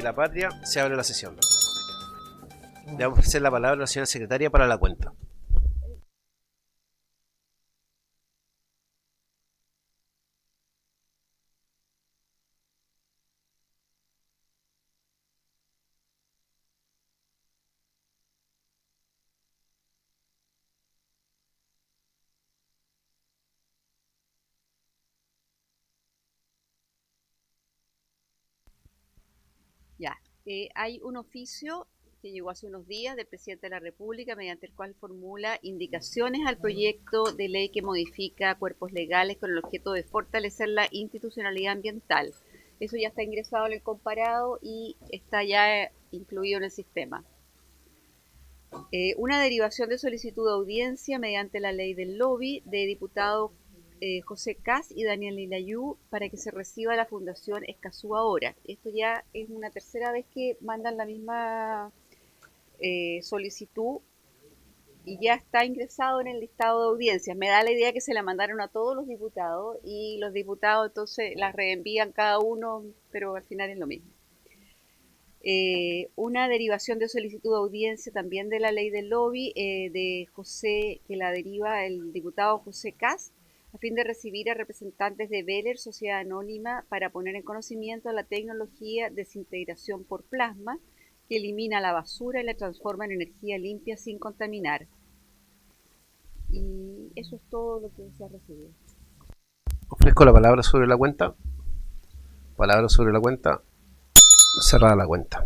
y la Patria, se abre la sesión. Le vamos a hacer la palabra a la señora secretaria para la cuenta. Ya, hay un oficio que llegó hace unos días del presidente de la República mediante el cual formula indicaciones al proyecto de ley que modifica cuerpos legales con el objeto de fortalecer la institucionalidad ambiental. Eso ya está ingresado en el comparado y está ya incluido en el sistema. Una derivación de solicitud de audiencia mediante la ley del lobby de diputados José Cas y Daniel Lilayú para que se reciba la Fundación Escazú ahora. Esto ya es una tercera vez que mandan la misma solicitud y ya está ingresado en el listado de audiencias. Me da la idea que se la mandaron a todos los diputados y los diputados entonces las reenvían cada uno, pero al final es lo mismo. Una derivación de solicitud de audiencia también de la ley del lobby de José, que la deriva el diputado José Cas, a fin de recibir a representantes de Beller, Sociedad Anónima, para poner en conocimiento la tecnología de desintegración por plasma, que elimina la basura y la transforma en energía limpia sin contaminar. Y eso es todo lo que se ha recibido. Ofrezco la palabra sobre la cuenta. Palabra sobre la cuenta. Cerrada la cuenta.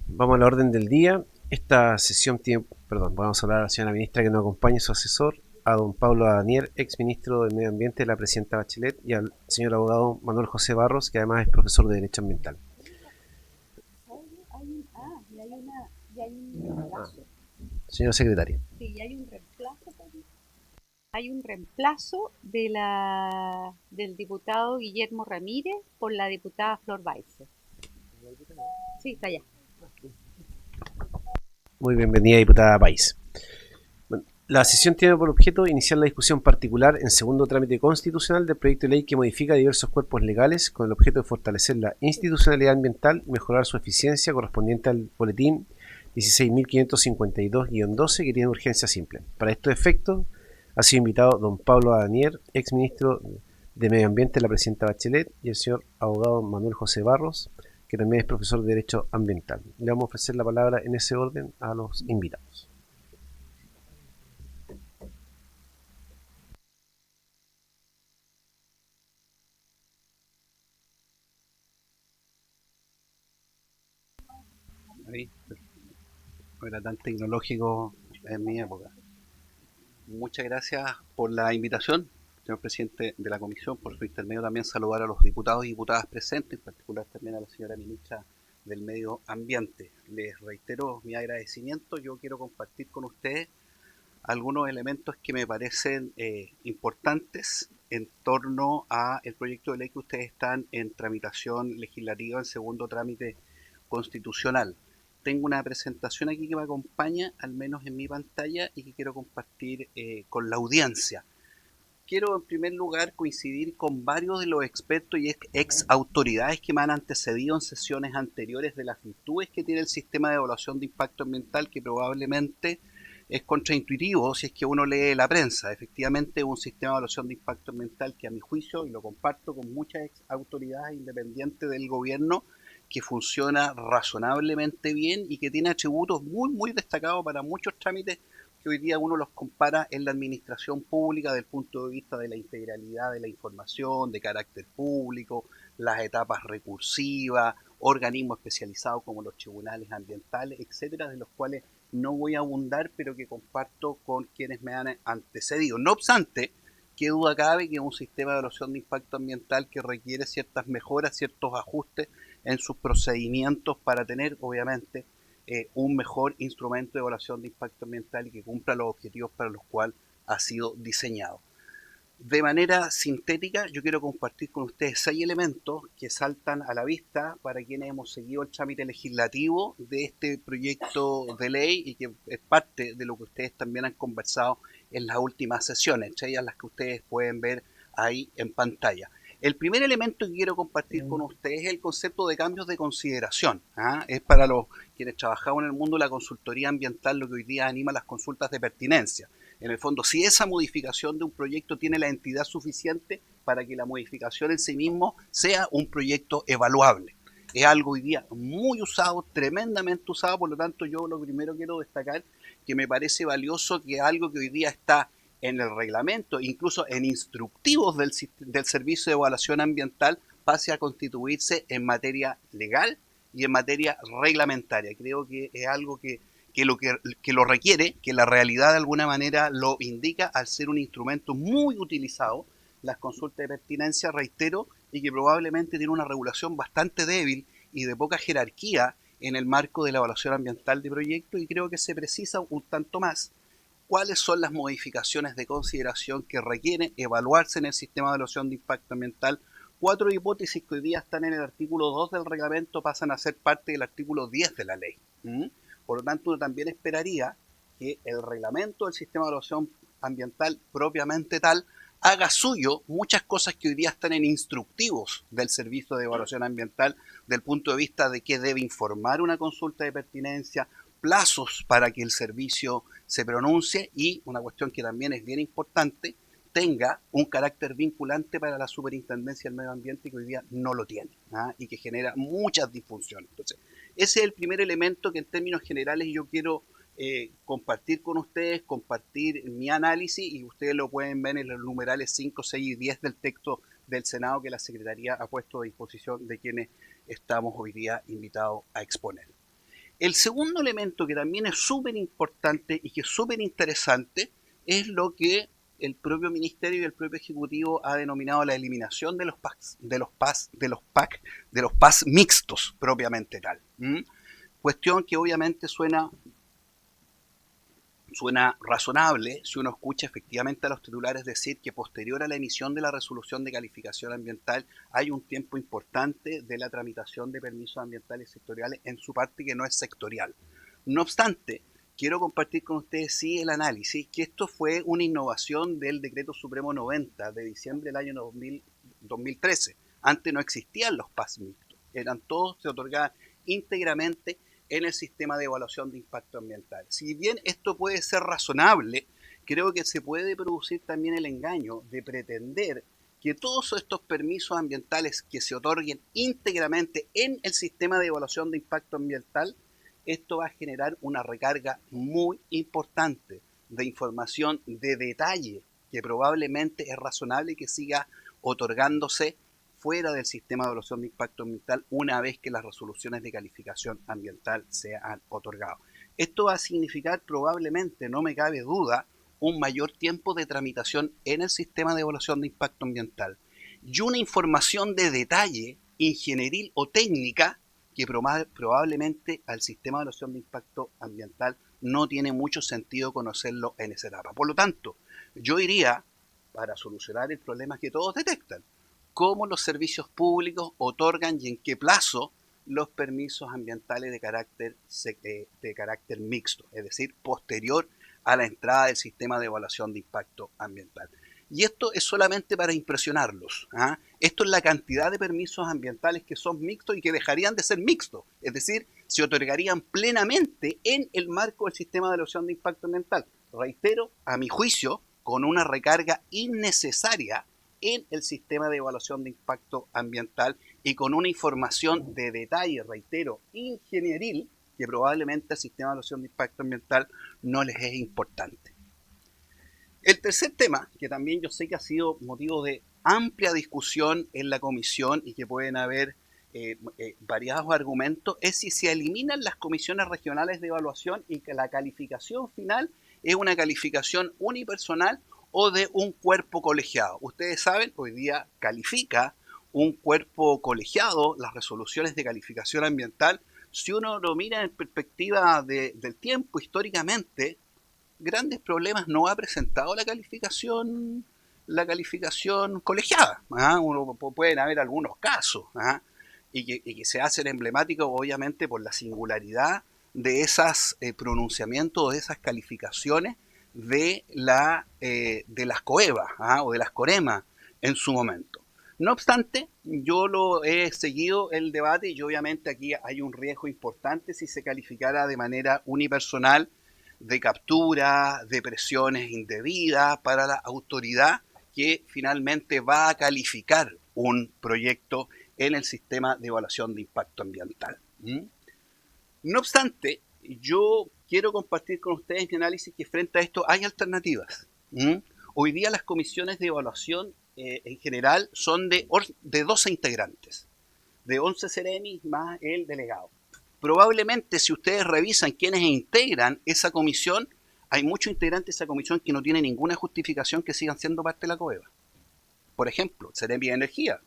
Vamos a la orden del día. Esta sesión tiene... vamos a hablar a la señora ministra que nos acompañe, su asesor, a don Pablo Adanier, ex ministro del Medio Ambiente de la presidenta Bachelet, y al señor abogado Manuel José Barros, que además es profesor de Derecho Ambiental. Hay un reemplazo. Señora secretaria. Sí, hay un reemplazo también. Hay un reemplazo del diputado Guillermo Ramírez por la diputada Flor Baize. Sí, está allá. Muy bienvenida, diputada País. Bueno, la sesión tiene por objeto iniciar la discusión particular en segundo trámite constitucional del proyecto de ley que modifica diversos cuerpos legales con el objeto de fortalecer la institucionalidad ambiental y mejorar su eficiencia correspondiente al boletín 16.552-12 que tiene urgencia simple. Para estos efectos ha sido invitado don Pablo Adanier, ex ministro de Medio Ambiente de la presidenta Bachelet, y el señor abogado Manuel José Barros, que también es profesor de Derecho Ambiental. Le vamos a ofrecer la palabra en ese orden a los invitados. Ahí, no era tan tecnológico en mi época. Muchas gracias por la invitación, señor presidente de la comisión. Por su intermedio también saludar a los diputados y diputadas presentes, en particular también a la señora ministra del Medio Ambiente. Les reitero mi agradecimiento. Yo quiero compartir con ustedes algunos elementos que me parecen importantes en torno a el proyecto de ley que ustedes están en tramitación legislativa en segundo trámite constitucional. Tengo una presentación aquí que me acompaña, al menos en mi pantalla, y que quiero compartir con la audiencia. Quiero en primer lugar coincidir con varios de los expertos y ex autoridades que me han antecedido en sesiones anteriores de las virtudes que tiene el sistema de evaluación de impacto ambiental, que probablemente es contraintuitivo si es que uno lee la prensa. Efectivamente es un sistema de evaluación de impacto ambiental que a mi juicio, y lo comparto con muchas ex autoridades independientes del gobierno, que funciona razonablemente bien y que tiene atributos muy destacados para muchos trámites que hoy día uno los compara en la administración pública desde el punto de vista de la integralidad de la información, de carácter público, las etapas recursivas, organismos especializados como los tribunales ambientales, etcétera, de los cuales no voy a abundar, pero que comparto con quienes me han antecedido. No obstante, qué duda cabe que es un sistema de evaluación de impacto ambiental que requiere ciertas mejoras, ciertos ajustes en sus procedimientos para tener, obviamente, un mejor instrumento de evaluación de impacto ambiental y que cumpla los objetivos para los cuales ha sido diseñado. De manera sintética, yo quiero compartir con ustedes 6 elementos que saltan a la vista para quienes hemos seguido el trámite legislativo de este proyecto de ley y que es parte de lo que ustedes también han conversado en las últimas sesiones, entre ellas las que ustedes pueden ver ahí en pantalla. El primer elemento que quiero compartir con ustedes es el concepto de cambios de consideración. Es para los quienes trabajamos en el mundo de la consultoría ambiental lo que hoy día anima las consultas de pertinencia. En el fondo, si esa modificación de un proyecto tiene la entidad suficiente para que la modificación en sí mismo sea un proyecto evaluable. Es algo hoy día muy usado, tremendamente usado, por lo tanto yo lo primero quiero destacar que me parece valioso que algo que hoy día está en el reglamento, incluso en instructivos del Servicio de Evaluación Ambiental, pase a constituirse en materia legal y en materia reglamentaria. Creo que es algo que lo requiere, que la realidad de alguna manera lo indica al ser un instrumento muy utilizado, las consultas de pertinencia, reitero, y que probablemente tiene una regulación bastante débil y de poca jerarquía en el marco de la evaluación ambiental de proyectos, y creo que se precisa un tanto más cuáles son las modificaciones de consideración que requieren evaluarse en el sistema de evaluación de impacto ambiental. 4 hipótesis que hoy día están en el artículo 2 del reglamento pasan a ser parte del artículo 10 de la ley. Por lo tanto, uno también esperaría que el reglamento del sistema de evaluación ambiental propiamente tal haga suyo muchas cosas que hoy día están en instructivos del Servicio de Evaluación Ambiental, del punto de vista de qué debe informar una consulta de pertinencia, plazos para que el servicio se pronuncie y, una cuestión que también es bien importante, tenga un carácter vinculante para la Superintendencia del Medio Ambiente, que hoy día no lo tiene, y que genera muchas disfunciones. Entonces, ese es el primer elemento que en términos generales yo quiero compartir con ustedes, compartir mi análisis, y ustedes lo pueden ver en los numerales 5, 6 y 10 del texto del Senado que la Secretaría ha puesto a disposición de quienes estamos hoy día invitados a exponer. El segundo elemento que también es súper importante y que es súper interesante es lo que el propio Ministerio y el propio Ejecutivo ha denominado la eliminación de los PAS mixtos propiamente tal. Cuestión que obviamente suena razonable si uno escucha efectivamente a los titulares decir que posterior a la emisión de la resolución de calificación ambiental hay un tiempo importante de la tramitación de permisos ambientales sectoriales en su parte que no es sectorial. No obstante, quiero compartir con ustedes sí el análisis, que esto fue una innovación del Decreto Supremo 90 de diciembre del año 2013. Antes no existían los PAS mixtos, se otorgaban íntegramente en el sistema de evaluación de impacto ambiental. Si bien esto puede ser razonable, creo que se puede producir también el engaño de pretender que todos estos permisos ambientales que se otorguen íntegramente en el sistema de evaluación de impacto ambiental, esto va a generar una recarga muy importante de información de detalle que probablemente es razonable que siga otorgándose fuera del sistema de evaluación de impacto ambiental una vez que las resoluciones de calificación ambiental se han otorgado. Esto va a significar probablemente, no me cabe duda, un mayor tiempo de tramitación en el sistema de evaluación de impacto ambiental y una información de detalle ingenieril o técnica que probablemente al sistema de evaluación de impacto ambiental no tiene mucho sentido conocerlo en esa etapa. Por lo tanto, yo diría, para solucionar el problema que todos detectan, cómo los servicios públicos otorgan y en qué plazo los permisos ambientales de carácter mixto, es decir, posterior a la entrada del sistema de evaluación de impacto ambiental. Y esto es solamente para impresionarlos. Esto es la cantidad de permisos ambientales que son mixtos y que dejarían de ser mixtos, es decir, se otorgarían plenamente en el marco del sistema de evaluación de impacto ambiental. Reitero, a mi juicio, con una recarga innecesaria en el sistema de evaluación de impacto ambiental y con una información de detalle, reitero, ingenieril, que probablemente al sistema de evaluación de impacto ambiental no les es importante. El tercer tema, que también yo sé que ha sido motivo de amplia discusión en la comisión y que pueden haber variados argumentos, es si se eliminan las comisiones regionales de evaluación y que la calificación final es una calificación unipersonal o de un cuerpo colegiado. Ustedes saben, hoy día califica un cuerpo colegiado las resoluciones de calificación ambiental. Si uno lo mira en perspectiva del tiempo, históricamente, grandes problemas no ha presentado la calificación colegiada. Pueden haber algunos casos y que se hacen emblemáticos obviamente por la singularidad de esos pronunciamientos, de esas calificaciones de las COEVA o de las COREMA en su momento. No obstante, yo lo he seguido el debate y obviamente aquí hay un riesgo importante si se calificara de manera unipersonal de captura, de presiones indebidas para la autoridad que finalmente va a calificar un proyecto en el sistema de evaluación de impacto ambiental. No obstante, yo quiero compartir con ustedes mi análisis que frente a esto hay alternativas. Hoy día las comisiones de evaluación en general son de 12 integrantes, de 11 seremis más el delegado. Probablemente si ustedes revisan quiénes integran esa comisión, hay muchos integrantes de esa comisión que no tienen ninguna justificación que sigan siendo parte de la COEVA. Por ejemplo, Seremi de Energía.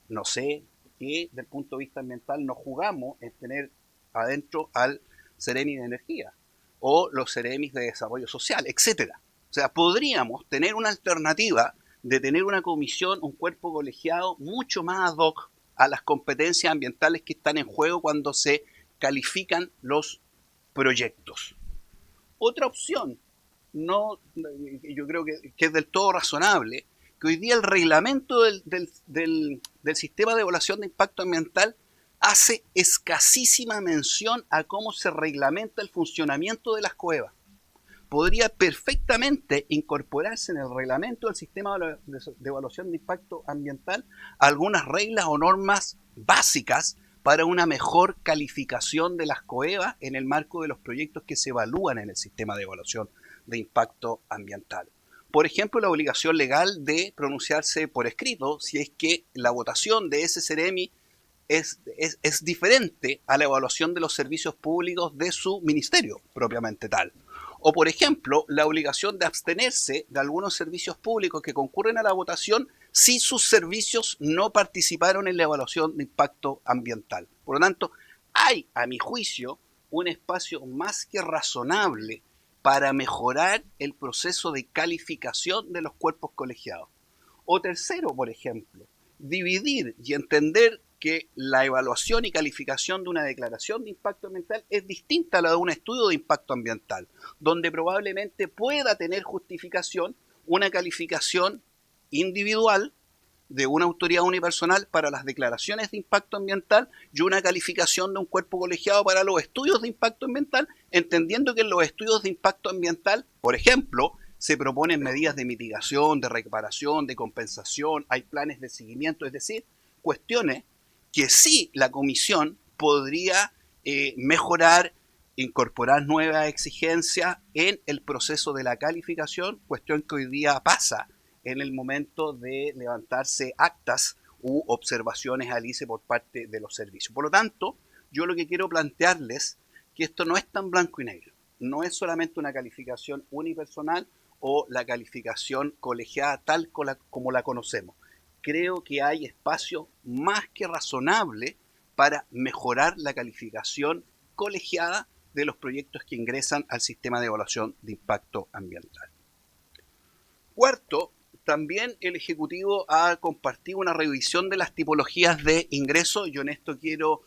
No sé qué, desde el punto de vista ambiental, nos jugamos en tener adentro al Seremi de Energía o los Seremis de Desarrollo Social, etcétera. O sea, podríamos tener una alternativa de tener una comisión, un cuerpo colegiado mucho más ad hoc a las competencias ambientales que están en juego cuando se califican los proyectos. Otra opción, yo creo que es del todo razonable, que hoy día el reglamento del sistema de evaluación de impacto ambiental hace escasísima mención a cómo se reglamenta el funcionamiento de las COEVAs. Podría perfectamente incorporarse en el reglamento del sistema de evaluación de impacto ambiental algunas reglas o normas básicas para una mejor calificación de las COEVAs en el marco de los proyectos que se evalúan en el sistema de evaluación de impacto ambiental. Por ejemplo, la obligación legal de pronunciarse por escrito si es que la votación de ese Seremi es diferente a la evaluación de los servicios públicos de su ministerio propiamente tal. O, por ejemplo, la obligación de abstenerse de algunos servicios públicos que concurren a la votación si sus servicios no participaron en la evaluación de impacto ambiental. Por lo tanto, hay, a mi juicio, un espacio más que razonable para mejorar el proceso de calificación de los cuerpos colegiados. O tercero, por ejemplo, dividir y entender que la evaluación y calificación de una declaración de impacto ambiental es distinta a la de un estudio de impacto ambiental, donde probablemente pueda tener justificación una calificación individual de una autoridad unipersonal para las declaraciones de impacto ambiental y una calificación de un cuerpo colegiado para los estudios de impacto ambiental, entendiendo que en los estudios de impacto ambiental, por ejemplo, se proponen medidas de mitigación, de reparación, de compensación, hay planes de seguimiento, es decir, cuestiones que sí la comisión podría mejorar, incorporar nuevas exigencias en el proceso de la calificación, cuestión que hoy día pasa en el momento de levantarse actas u observaciones al ICE por parte de los servicios. Por lo tanto, yo lo que quiero plantearles que esto no es tan blanco y negro, no es solamente una calificación unipersonal o la calificación colegiada tal como la conocemos. Creo que hay espacio más que razonable para mejorar la calificación colegiada de los proyectos que ingresan al sistema de evaluación de impacto ambiental. Cuarto, también el Ejecutivo ha compartido una revisión de las tipologías de ingreso. Yo en esto quiero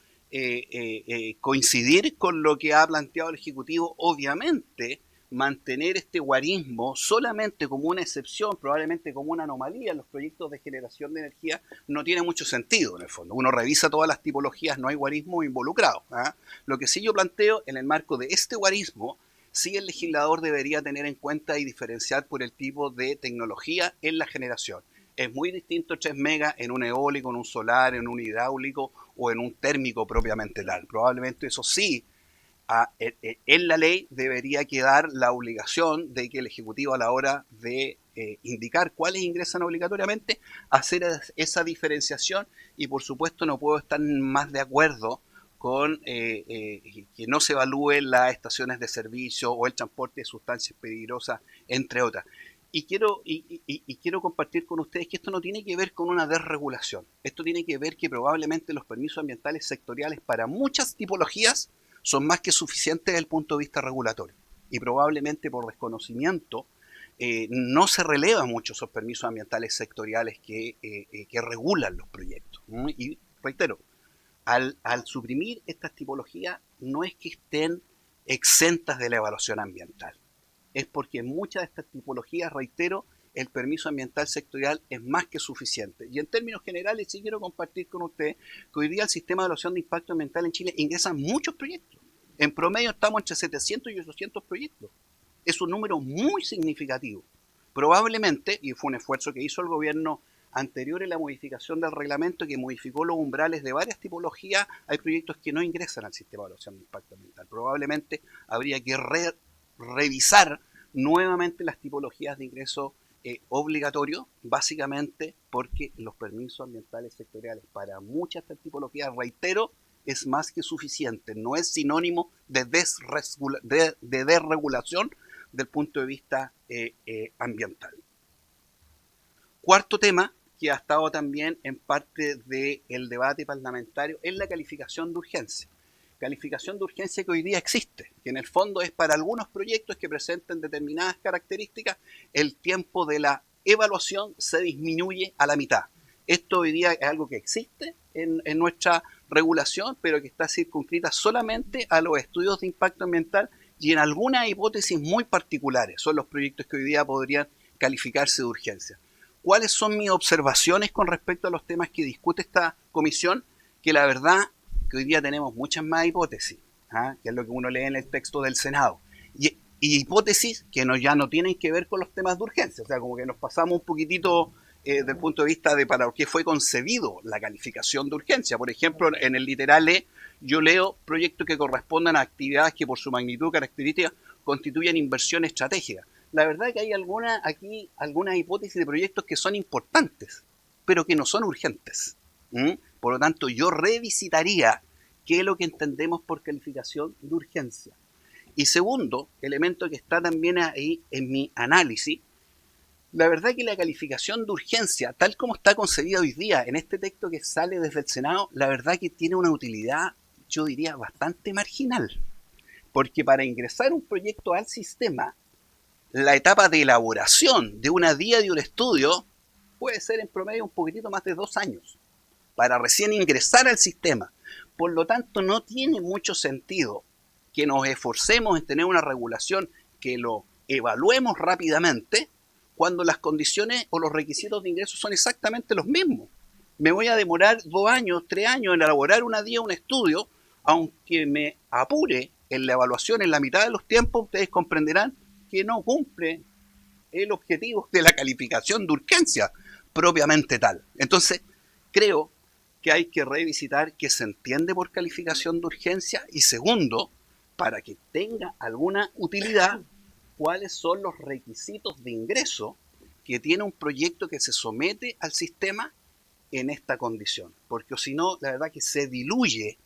coincidir con lo que ha planteado el Ejecutivo. Obviamente, mantener este guarismo solamente como una excepción, probablemente como una anomalía en los proyectos de generación de energía, no tiene mucho sentido en el fondo. Uno revisa todas las tipologías, no hay guarismo involucrado. Lo que sí yo planteo en el marco de este guarismo, sí el legislador debería tener en cuenta y diferenciar por el tipo de tecnología en la generación. Es muy distinto 3 megas en un eólico, en un solar, en un hidráulico o en un térmico propiamente tal. Probablemente eso sí, en la ley debería quedar la obligación de que el Ejecutivo a la hora de indicar cuáles ingresan obligatoriamente, hacer esa diferenciación y por supuesto no puedo estar más de acuerdo con que no se evalúen las estaciones de servicio o el transporte de sustancias peligrosas, entre otras. Y quiero compartir con ustedes que esto no tiene que ver con una desregulación. Esto tiene que ver que probablemente los permisos ambientales sectoriales para muchas tipologías son más que suficientes desde el punto de vista regulatorio. Y probablemente por desconocimiento no se relevan mucho esos permisos ambientales sectoriales que regulan los proyectos. Y reitero, al suprimir estas tipologías no es que estén exentas de la evaluación ambiental. Es porque muchas de estas tipologías, reitero, el permiso ambiental sectorial es más que suficiente. Y en términos generales sí quiero compartir con ustedes que hoy día el sistema de evaluación de impacto ambiental en Chile ingresa muchos proyectos. En promedio estamos entre 700 y 800 proyectos. Es un número muy significativo. Probablemente, y fue un esfuerzo que hizo el gobierno anterior en la modificación del reglamento que modificó los umbrales de varias tipologías, hay proyectos que no ingresan al sistema de evaluación de impacto ambiental. Probablemente habría que revisar nuevamente las tipologías de ingreso obligatorio, básicamente porque los permisos ambientales sectoriales para muchas de estas tipologías, reitero, es más que suficiente. No es sinónimo de desregulación del punto de vista ambiental. Cuarto tema, que ha estado también en parte del debate parlamentario, es la calificación de urgencia. Calificación de urgencia que hoy día existe, que en el fondo es para algunos proyectos que presenten determinadas características, el tiempo de la evaluación se disminuye a la mitad. Esto hoy día es algo que existe en nuestra regulación, pero que está circunscrita solamente a los estudios de impacto ambiental y en algunas hipótesis muy particulares. Son los proyectos que hoy día podrían calificarse de urgencia. ¿Cuáles son mis observaciones con respecto a los temas que discute esta comisión? Que la verdad que hoy día tenemos muchas más hipótesis, que es lo que uno lee en el texto del Senado. Y hipótesis que ya no tienen que ver con los temas de urgencia. O sea, como que nos pasamos un poquitito del punto de vista de para qué fue concebido la calificación de urgencia. Por ejemplo, en el literal E, yo leo proyectos que correspondan a actividades que por su magnitud o características constituyen inversión estratégica. La verdad es que hay algunas hipótesis de proyectos que son importantes, pero que no son urgentes. Por lo tanto, yo revisitaría qué es lo que entendemos por calificación de urgencia. Y segundo, elemento que está también ahí en mi análisis, la verdad es que la calificación de urgencia, tal como está concebida hoy día en este texto que sale desde el Senado, la verdad que tiene una utilidad, yo diría, bastante marginal. Porque para ingresar un proyecto al sistema, la etapa de elaboración de una guía de un estudio puede ser en promedio un poquitito más de 2 años para recién ingresar al sistema. Por lo tanto, no tiene mucho sentido que nos esforcemos en tener una regulación que lo evaluemos rápidamente cuando las condiciones o los requisitos de ingreso son exactamente los mismos. Me voy a demorar 2 años, 3 años en elaborar una guía, un estudio, aunque me apure en la evaluación en la mitad de los tiempos, ustedes comprenderán que no cumple el objetivo de la calificación de urgencia propiamente tal. Entonces, creo que hay que revisitar qué se entiende por calificación de urgencia y segundo, para que tenga alguna utilidad, cuáles son los requisitos de ingreso que tiene un proyecto que se somete al sistema en esta condición. Porque si no, la verdad que se diluye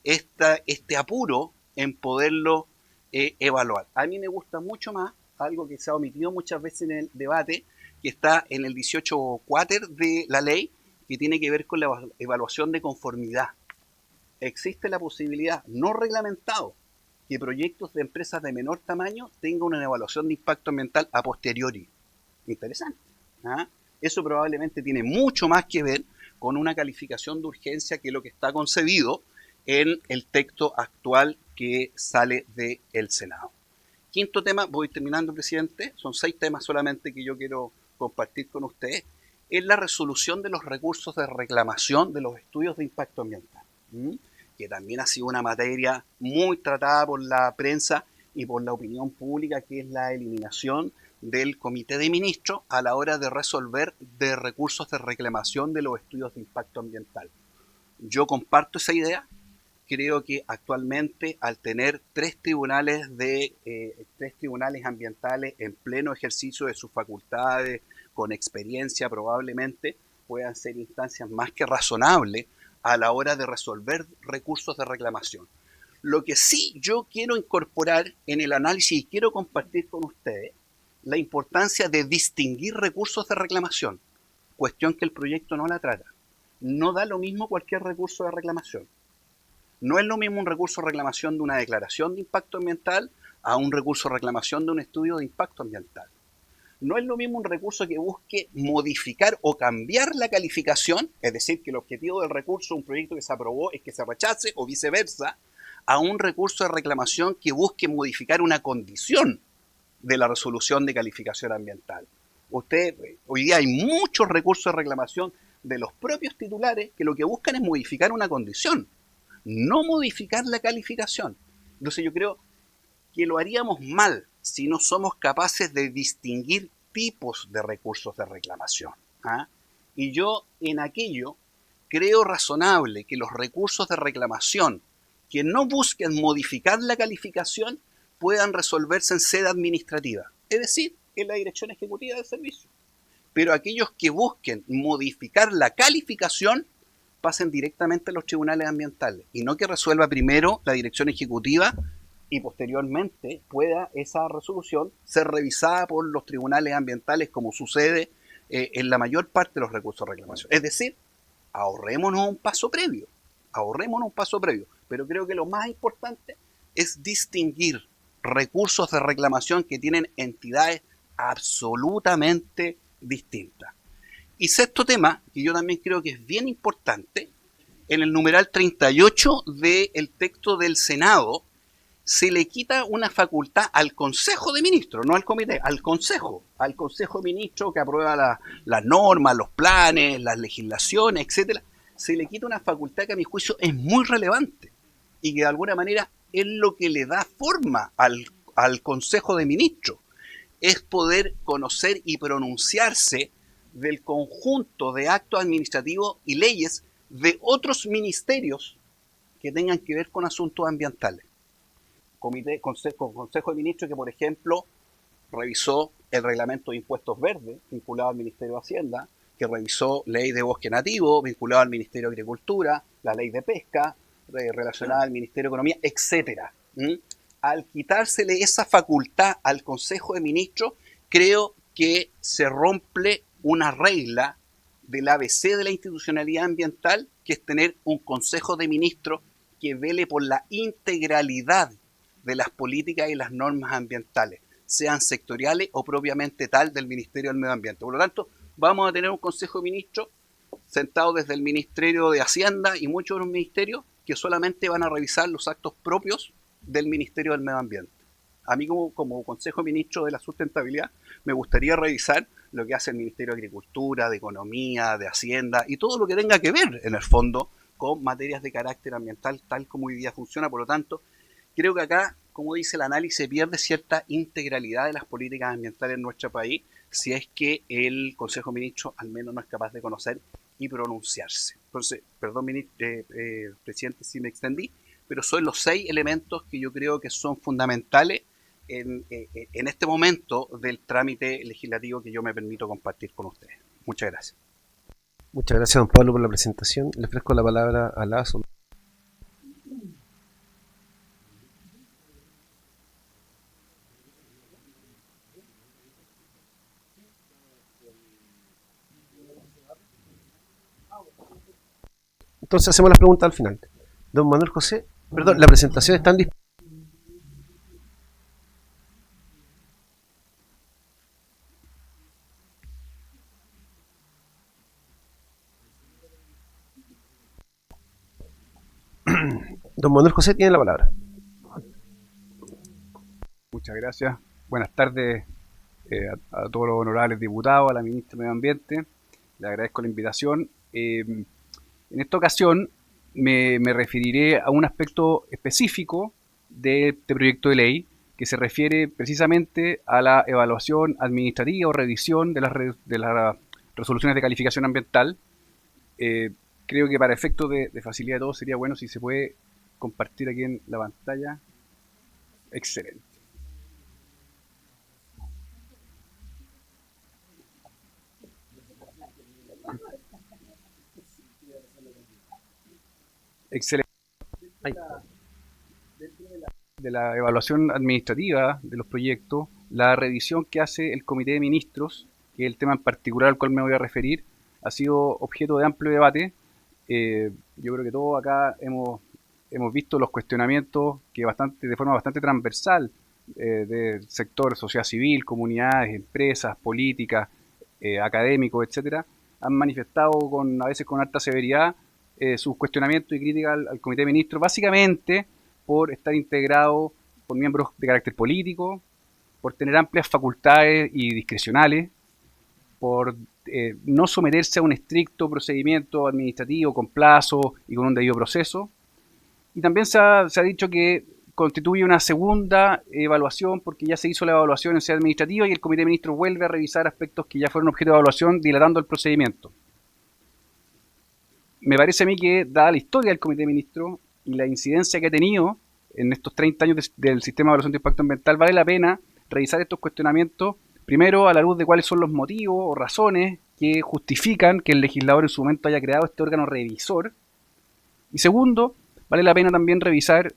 este apuro en poderlo evaluar. A mí me gusta mucho más algo que se ha omitido muchas veces en el debate, que está en el 18 cuater de la ley, que tiene que ver con la evaluación de conformidad. Existe la posibilidad, no reglamentado, que proyectos de empresas de menor tamaño tengan una evaluación de impacto ambiental a posteriori. Interesante. Eso probablemente tiene mucho más que ver con una calificación de urgencia que lo que está concebido en el texto actual que sale del Senado. Quinto tema, voy terminando, presidente, son 6 temas solamente que yo quiero compartir con ustedes, es la resolución de los recursos de reclamación de los estudios de impacto ambiental, que también ha sido una materia muy tratada por la prensa y por la opinión pública, que es la eliminación del Comité de Ministros a la hora de resolver de recursos de reclamación de los estudios de impacto ambiental. Yo comparto esa idea. Creo que actualmente al tener 3 tribunales ambientales en pleno ejercicio de sus facultades, con experiencia probablemente, puedan ser instancias más que razonables a la hora de resolver recursos de reclamación. Lo que sí yo quiero incorporar en el análisis y quiero compartir con ustedes, la importancia de distinguir recursos de reclamación, cuestión que el proyecto no la trata. No da lo mismo cualquier recurso de reclamación. No es lo mismo un recurso de reclamación de una declaración de impacto ambiental a un recurso de reclamación de un estudio de impacto ambiental. No es lo mismo un recurso que busque modificar o cambiar la calificación, es decir, que el objetivo del recurso de un proyecto que se aprobó es que se rechace o viceversa, a un recurso de reclamación que busque modificar una condición de la resolución de calificación ambiental. Hoy día hay muchos recursos de reclamación de los propios titulares que lo que buscan es modificar una condición, no modificar la calificación. Entonces yo creo que lo haríamos mal si no somos capaces de distinguir tipos de recursos de reclamación. ¿Ah? Y yo en aquello creo razonable que los recursos de reclamación que no busquen modificar la calificación puedan resolverse en sede administrativa, es decir, en la Dirección Ejecutiva del Servicio. Pero aquellos que busquen modificar la calificación pasen directamente a los tribunales ambientales y no que resuelva primero la Dirección Ejecutiva y posteriormente pueda esa resolución ser revisada por los tribunales ambientales como sucede en la mayor parte de los recursos de reclamación. Es decir, ahorrémonos un paso previo, pero creo que lo más importante es distinguir recursos de reclamación que tienen entidades absolutamente distintas. Y sexto tema, que yo también creo que es bien importante, en el numeral 38 del texto del Senado se le quita una facultad al Consejo de Ministros, no al Comité, al Consejo de Ministros que aprueba las normas, los planes, las legislaciones, etcétera. Se le quita una facultad que a mi juicio es muy relevante y que de alguna manera es lo que le da forma al Consejo de Ministros, es poder conocer y pronunciarse del conjunto de actos administrativos y leyes de otros ministerios que tengan que ver con asuntos ambientales. Consejo de Ministros que, por ejemplo, revisó el reglamento de impuestos verdes vinculado al Ministerio de Hacienda, que revisó ley de bosque nativo vinculado al Ministerio de Agricultura, la ley de pesca relacionada al Ministerio de Economía, etcétera. Al quitársele esa facultad al Consejo de Ministros, creo que se rompe una regla del ABC de la institucionalidad ambiental, que es tener un Consejo de Ministros que vele por la integralidad de las políticas y las normas ambientales, sean sectoriales o propiamente tal del Ministerio del Medio Ambiente. Por lo tanto, vamos a tener un Consejo de Ministros sentado desde el Ministerio de Hacienda y muchos otros ministerios que solamente van a revisar los actos propios del Ministerio del Medio Ambiente. A mí como Consejo de Ministros de la Sustentabilidad me gustaría revisar lo que hace el Ministerio de Agricultura, de Economía, de Hacienda y todo lo que tenga que ver en el fondo con materias de carácter ambiental tal como hoy día funciona. Por lo tanto, creo que acá, como dice el análisis, se pierde cierta integralidad de las políticas ambientales en nuestro país si es que el Consejo de Ministros al menos no es capaz de conocer y pronunciarse. Entonces, perdón, presidente, si me extendí, pero son los 6 elementos que yo creo que son fundamentales en este momento del trámite legislativo que yo me permito compartir con ustedes. Muchas gracias. Muchas gracias, don Pablo, por la presentación. Le ofrezco la palabra a Lazo. Entonces hacemos las preguntas al final. Don Manuel José, perdón, la presentación está en disponible. Don Manuel José tiene la palabra. Muchas gracias. Buenas tardes a todos los honorables diputados, a la ministra de Medio Ambiente. Le agradezco la invitación. En esta ocasión me referiré a un aspecto específico de este proyecto de ley que se refiere precisamente a la evaluación administrativa o revisión de las resoluciones de calificación ambiental. Creo que para efectos de facilidad de todos sería bueno si se puede compartir aquí en la pantalla. Excelente. Excelente. Dentro de la evaluación administrativa de los proyectos, la revisión que hace el Comité de Ministros, que es el tema en particular al cual me voy a referir, ha sido objeto de amplio debate. Yo creo que todos acá hemos visto los cuestionamientos que de forma bastante transversal del sector sociedad civil, comunidades, empresas, políticas, académicos, etcétera, han manifestado a veces con alta severidad sus cuestionamientos y críticas al Comité de Ministros, básicamente por estar integrado por miembros de carácter político, por tener amplias facultades y discrecionales, por no someterse a un estricto procedimiento administrativo con plazo y con un debido proceso. Y también se ha dicho que constituye una segunda evaluación porque ya se hizo la evaluación en sede administrativa y el Comité de Ministros vuelve a revisar aspectos que ya fueron objeto de evaluación, dilatando el procedimiento. Me parece a mí que, dada la historia del Comité de Ministros y la incidencia que ha tenido en estos 30 años del sistema de evaluación de impacto ambiental, vale la pena revisar estos cuestionamientos, primero a la luz de cuáles son los motivos o razones que justifican que el legislador en su momento haya creado este órgano revisor, y segundo, vale la pena también revisar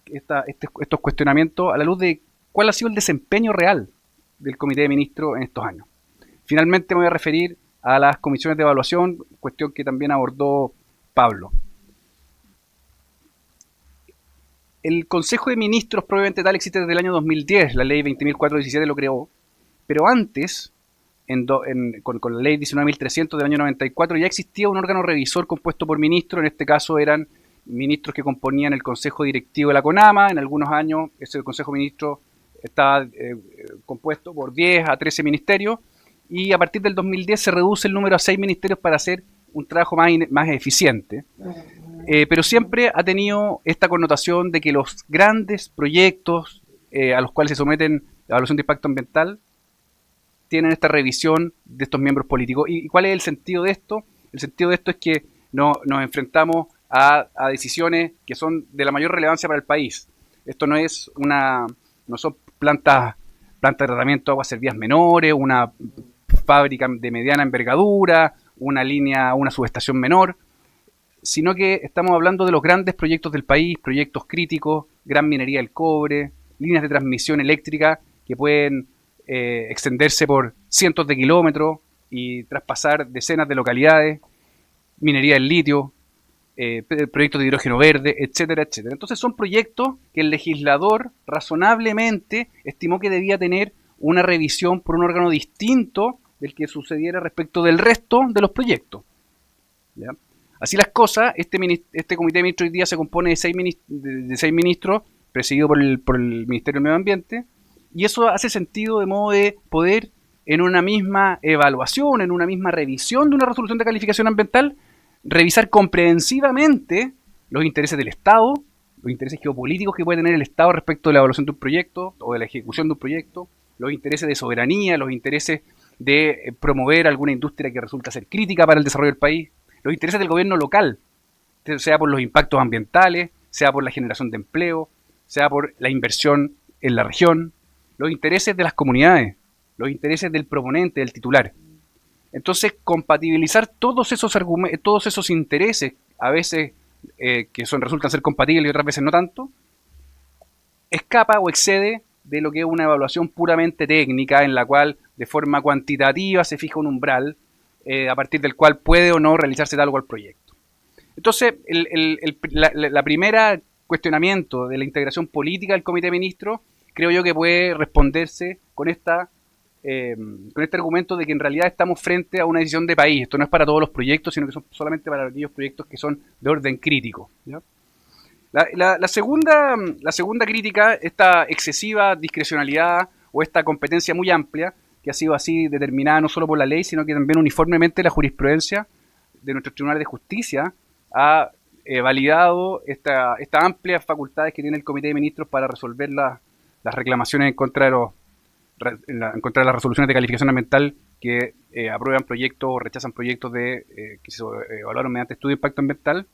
estos cuestionamientos a la luz de cuál ha sido el desempeño real del Comité de Ministros en estos años. Finalmente me voy a referir a las comisiones de evaluación, cuestión que también abordó Pablo. El Consejo de Ministros propiamente tal existe desde el año 2010, la ley 20.417 lo creó, pero antes, con la ley 19.300 del año 94, ya existía un órgano revisor compuesto por ministros. En este caso eran ministros que componían el Consejo Directivo de la CONAMA. En algunos años ese Consejo de Ministros estaba compuesto por 10 a 13 ministerios, y a partir del 2010 se reduce el número a 6 ministerios para hacer un trabajo más eficiente. Pero siempre ha tenido esta connotación de que los grandes proyectos a los cuales se someten la evaluación de impacto ambiental tienen esta revisión de estos miembros políticos. ¿Y cuál es el sentido de esto? El sentido de esto es que nos enfrentamos a decisiones que son de la mayor relevancia para el país. Esto no son plantas de tratamiento de aguas servidas menores, una fábrica de mediana envergadura, una subestación menor, sino que estamos hablando de los grandes proyectos del país, proyectos críticos, gran minería del cobre, líneas de transmisión eléctrica que pueden extenderse por cientos de kilómetros y traspasar decenas de localidades, minería del litio, proyectos de hidrógeno verde, etcétera, etcétera. Entonces son proyectos que el legislador razonablemente estimó que debía tener una revisión por un órgano distinto del que sucediera respecto del resto de los proyectos. ¿Ya? Así las cosas, este Comité de Ministros hoy día se compone de 6 ministros, presidido por el Ministerio del Medio Ambiente, y eso hace sentido de modo de poder, en una misma evaluación, en una misma revisión de una resolución de calificación ambiental, revisar comprehensivamente los intereses del Estado, los intereses geopolíticos que puede tener el Estado respecto de la evaluación de un proyecto o de la ejecución de un proyecto, los intereses de soberanía, los intereses de promover alguna industria que resulta ser crítica para el desarrollo del país, los intereses del gobierno local, sea por los impactos ambientales, sea por la generación de empleo, sea por la inversión en la región, los intereses de las comunidades, los intereses del proponente, del titular. Entonces, compatibilizar todos esos intereses, a veces resultan ser compatibles y otras veces no tanto, escapa o excede de lo que es una evaluación puramente técnica, en la cual de forma cuantitativa se fija un umbral a partir del cual puede o no realizarse tal o cual proyecto. Entonces, la primera cuestionamiento de la integración política del Comité de Ministros, creo yo que puede responderse con este argumento de que en realidad estamos frente a una decisión de país. Esto no es para todos los proyectos, sino que son solamente para aquellos proyectos que son de orden crítico, ¿ya? La segunda crítica, esta excesiva discrecionalidad o esta competencia muy amplia, que ha sido así determinada no solo por la ley, sino que también uniformemente la jurisprudencia de nuestros tribunales de justicia ha validado estas amplias facultades que tiene el Comité de Ministros para resolver las reclamaciones en contra de las resoluciones de calificación ambiental que aprueban proyectos o rechazan proyectos que se evaluaron mediante estudio de impacto ambiental.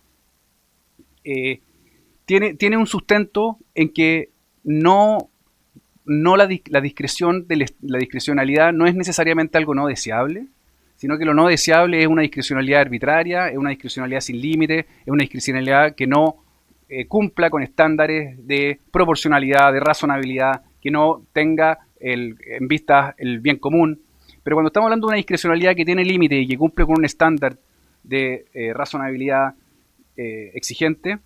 Tiene un sustento en que la discrecionalidad no es necesariamente algo no deseable, sino que lo no deseable es una discrecionalidad arbitraria, es una discrecionalidad sin límite, es una discrecionalidad que no cumpla con estándares de proporcionalidad, de razonabilidad, que no tenga en vista el bien común. Pero cuando estamos hablando de una discrecionalidad que tiene límite y que cumple con un estándar de razonabilidad exigente,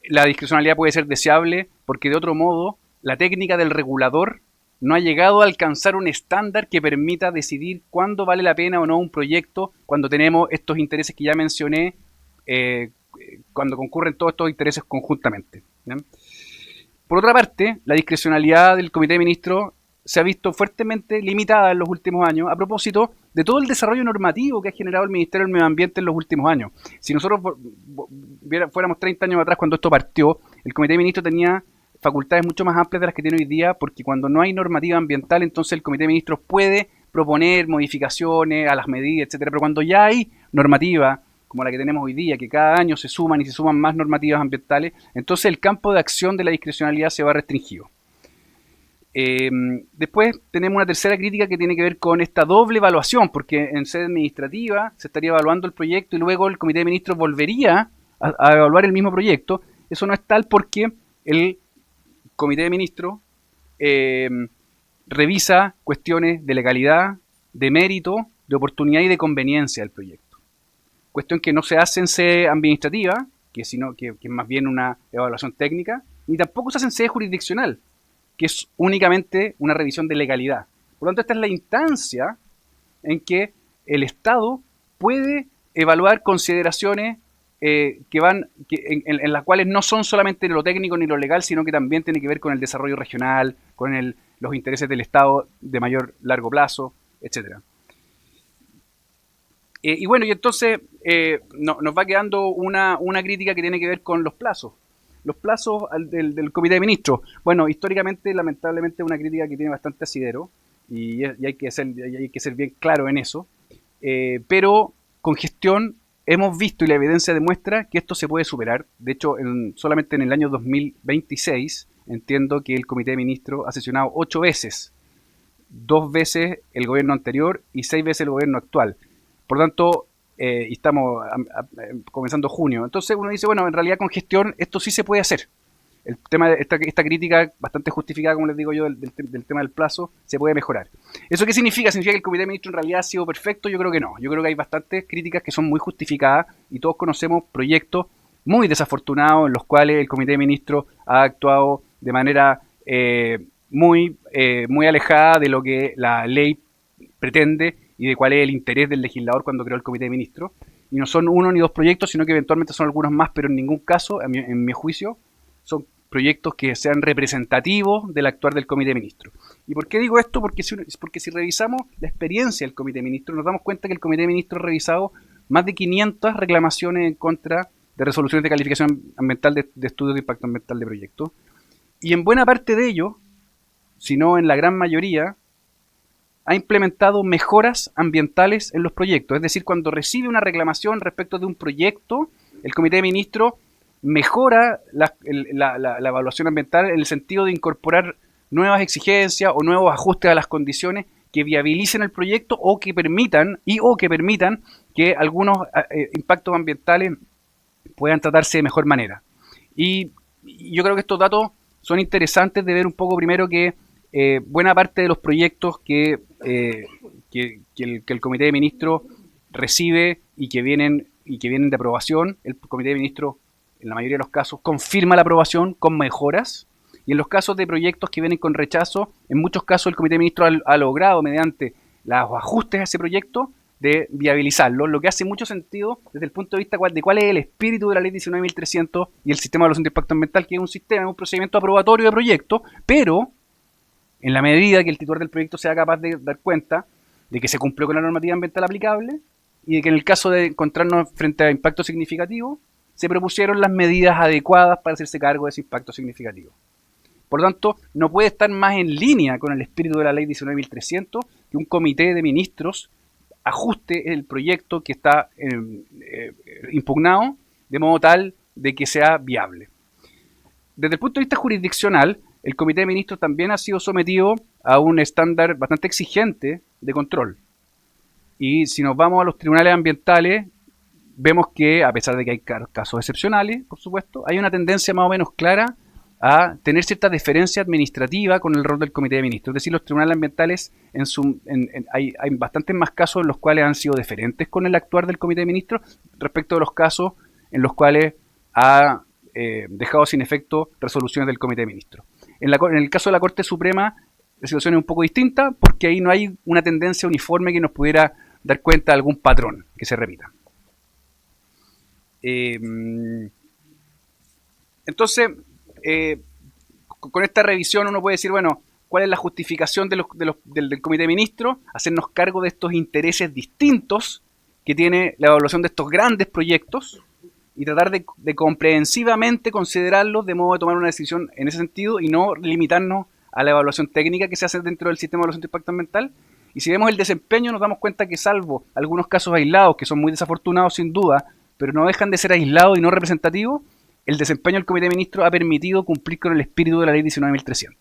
la discrecionalidad puede ser deseable porque de otro modo la técnica del regulador no ha llegado a alcanzar un estándar que permita decidir cuándo vale la pena o no un proyecto cuando tenemos estos intereses que ya mencioné, cuando concurren todos estos intereses conjuntamente, ¿ya? Por otra parte, la discrecionalidad del Comité de Ministros se ha visto fuertemente limitada en los últimos años a propósito de todo el desarrollo normativo que ha generado el Ministerio del Medio Ambiente en los últimos años. Si nosotros fuéramos 30 años atrás cuando esto partió, el Comité de Ministros tenía facultades mucho más amplias de las que tiene hoy día, porque cuando no hay normativa ambiental, entonces el Comité de Ministros puede proponer modificaciones a las medidas, etcétera. Pero cuando ya hay normativa, como la que tenemos hoy día, que cada año se suman y se suman más normativas ambientales, entonces el campo de acción de la discrecionalidad se va restringido. Después tenemos una tercera crítica que tiene que ver con esta doble evaluación, porque en sede administrativa se estaría evaluando el proyecto y luego el Comité de Ministros volvería a evaluar el mismo proyecto. Eso no es tal porque el Comité de Ministros revisa cuestiones de legalidad, de mérito, de oportunidad y de conveniencia del proyecto. Cuestión que no se hace en sede administrativa, que es más bien una evaluación técnica, ni tampoco se hace en sede jurisdiccional, que es únicamente una revisión de legalidad. Por lo tanto, esta es la instancia en que el Estado puede evaluar consideraciones en las cuales no son solamente lo técnico ni lo legal, sino que también tiene que ver con el desarrollo regional, con los intereses del Estado de mayor largo plazo, etc. Y bueno, y entonces nos va quedando una crítica que tiene que ver con los plazos. Los plazos del Comité de Ministros. Bueno, históricamente, lamentablemente, es una crítica que tiene bastante asidero y hay que ser bien claro en eso. Pero con gestión hemos visto y la evidencia demuestra que esto se puede superar. De hecho, solamente en el año 2026 entiendo que el Comité de Ministros ha sesionado 8 veces. 2 veces el gobierno anterior y 6 veces el gobierno actual. Por lo tanto, y estamos comenzando junio. Entonces uno dice, bueno, en realidad con gestión esto sí se puede hacer. El tema de esta crítica bastante justificada, como les digo yo, del tema del plazo, se puede mejorar. ¿Eso qué significa? ¿Significa que el Comité de Ministros en realidad ha sido perfecto? Yo creo que no. Yo creo que hay bastantes críticas que son muy justificadas y todos conocemos proyectos muy desafortunados en los cuales el Comité de Ministros ha actuado de manera muy alejada de lo que la ley pretende y de cuál es el interés del legislador cuando creó el Comité de Ministros. Y no son uno ni dos proyectos, sino que eventualmente son algunos más, pero en ningún caso, en mi juicio, son proyectos que sean representativos del actuar del Comité de Ministros. ¿Y por qué digo esto? Porque si revisamos la experiencia del Comité de Ministros, nos damos cuenta que el Comité de Ministros ha revisado más de 500 reclamaciones en contra de resoluciones de calificación ambiental de estudios de impacto ambiental de proyectos. Y en buena parte de ellos, si no en la gran mayoría, ha implementado mejoras ambientales en los proyectos. Es decir, cuando recibe una reclamación respecto de un proyecto, el Comité de Ministros mejora la evaluación ambiental en el sentido de incorporar nuevas exigencias o nuevos ajustes a las condiciones que viabilicen el proyecto o que permitan que algunos impactos ambientales puedan tratarse de mejor manera. Y yo creo que estos datos son interesantes de ver un poco primero que buena parte de los proyectos que el Comité de Ministros recibe y que vienen de aprobación, el Comité de Ministros en la mayoría de los casos confirma la aprobación con mejoras, y en los casos de proyectos que vienen con rechazo, en muchos casos el Comité de Ministros ha logrado mediante los ajustes a ese proyecto de viabilizarlo, lo que hace mucho sentido desde el punto de vista de cuál es el espíritu de la ley 19.300 y el sistema de evaluación de impacto ambiental, que es un procedimiento aprobatorio de proyectos, pero en la medida que el titular del proyecto sea capaz de dar cuenta de que se cumplió con la normativa ambiental aplicable y de que en el caso de encontrarnos frente a impacto significativo, se propusieron las medidas adecuadas para hacerse cargo de ese impacto significativo. Por lo tanto, no puede estar más en línea con el espíritu de la ley 19.300 que un comité de ministros ajuste el proyecto que está impugnado de modo tal de que sea viable. Desde el punto de vista jurisdiccional, el Comité de Ministros también ha sido sometido a un estándar bastante exigente de control. Y si nos vamos a los tribunales ambientales, vemos que, a pesar de que hay casos excepcionales, por supuesto, hay una tendencia más o menos clara a tener cierta deferencia administrativa con el rol del Comité de Ministros. Es decir, los tribunales ambientales, hay bastantes más casos en los cuales han sido deferentes con el actuar del Comité de Ministros respecto de los casos en los cuales ha dejado sin efecto resoluciones del Comité de Ministros. En el caso de la Corte Suprema, la situación es un poco distinta porque ahí no hay una tendencia uniforme que nos pudiera dar cuenta de algún patrón que se repita. Entonces, con esta revisión uno puede decir, bueno, ¿Cuál es la justificación del Comité de Ministros? Hacernos cargo de estos intereses distintos que tiene la evaluación de estos grandes proyectos y tratar de comprehensivamente considerarlos de modo de tomar una decisión en ese sentido y no limitarnos a la evaluación técnica que se hace dentro del sistema de evaluación de impacto ambiental. Y si vemos el desempeño nos damos cuenta que, salvo algunos casos aislados que son muy desafortunados sin duda, pero no dejan de ser aislados y no representativos, el desempeño del Comité de Ministros ha permitido cumplir con el espíritu de la Ley 19.300.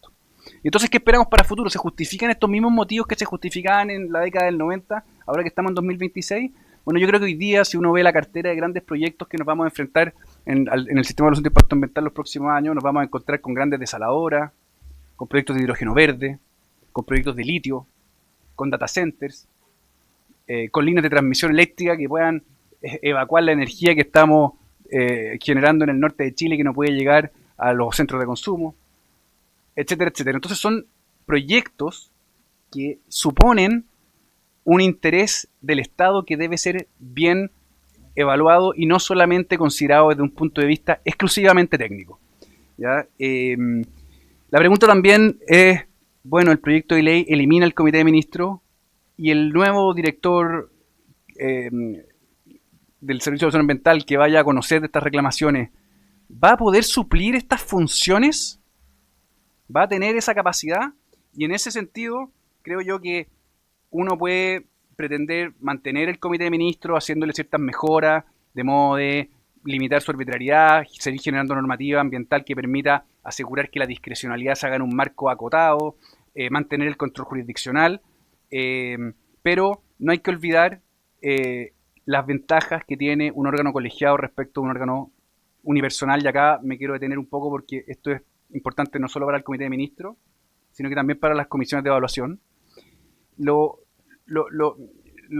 Y entonces, ¿qué esperamos para el futuro? ¿Se justifican estos mismos motivos que se justificaban en la década del 90, ahora que estamos en 2026? Bueno, yo creo que hoy día, si uno ve la cartera de grandes proyectos que nos vamos a enfrentar en el sistema de evaluación de impacto ambiental los próximos años, nos vamos a encontrar con grandes desaladoras, con proyectos de hidrógeno verde, con proyectos de litio, con data centers, con líneas de transmisión eléctrica que puedan evacuar la energía que estamos generando en el norte de Chile, que no puede llegar a los centros de consumo, etcétera, etcétera. Entonces son proyectos que suponen un interés del Estado que debe ser bien evaluado y no solamente considerado desde un punto de vista exclusivamente técnico, ¿ya? La pregunta también es, bueno, el proyecto de ley elimina el Comité de Ministros y el nuevo director del Servicio de Evaluación Ambiental que vaya a conocer de estas reclamaciones, ¿va a poder suplir estas funciones? ¿Va a tener esa capacidad? Y en ese sentido, creo yo que uno puede pretender mantener el Comité de Ministros haciéndole ciertas mejoras, de modo de limitar su arbitrariedad, seguir generando normativa ambiental que permita asegurar que la discrecionalidad se haga en un marco acotado, mantener el control jurisdiccional, pero no hay que olvidar las ventajas que tiene un órgano colegiado respecto a un órgano unipersonal, y acá me quiero detener un poco porque esto es importante no solo para el Comité de Ministros, sino que también para las comisiones de evaluación. Lo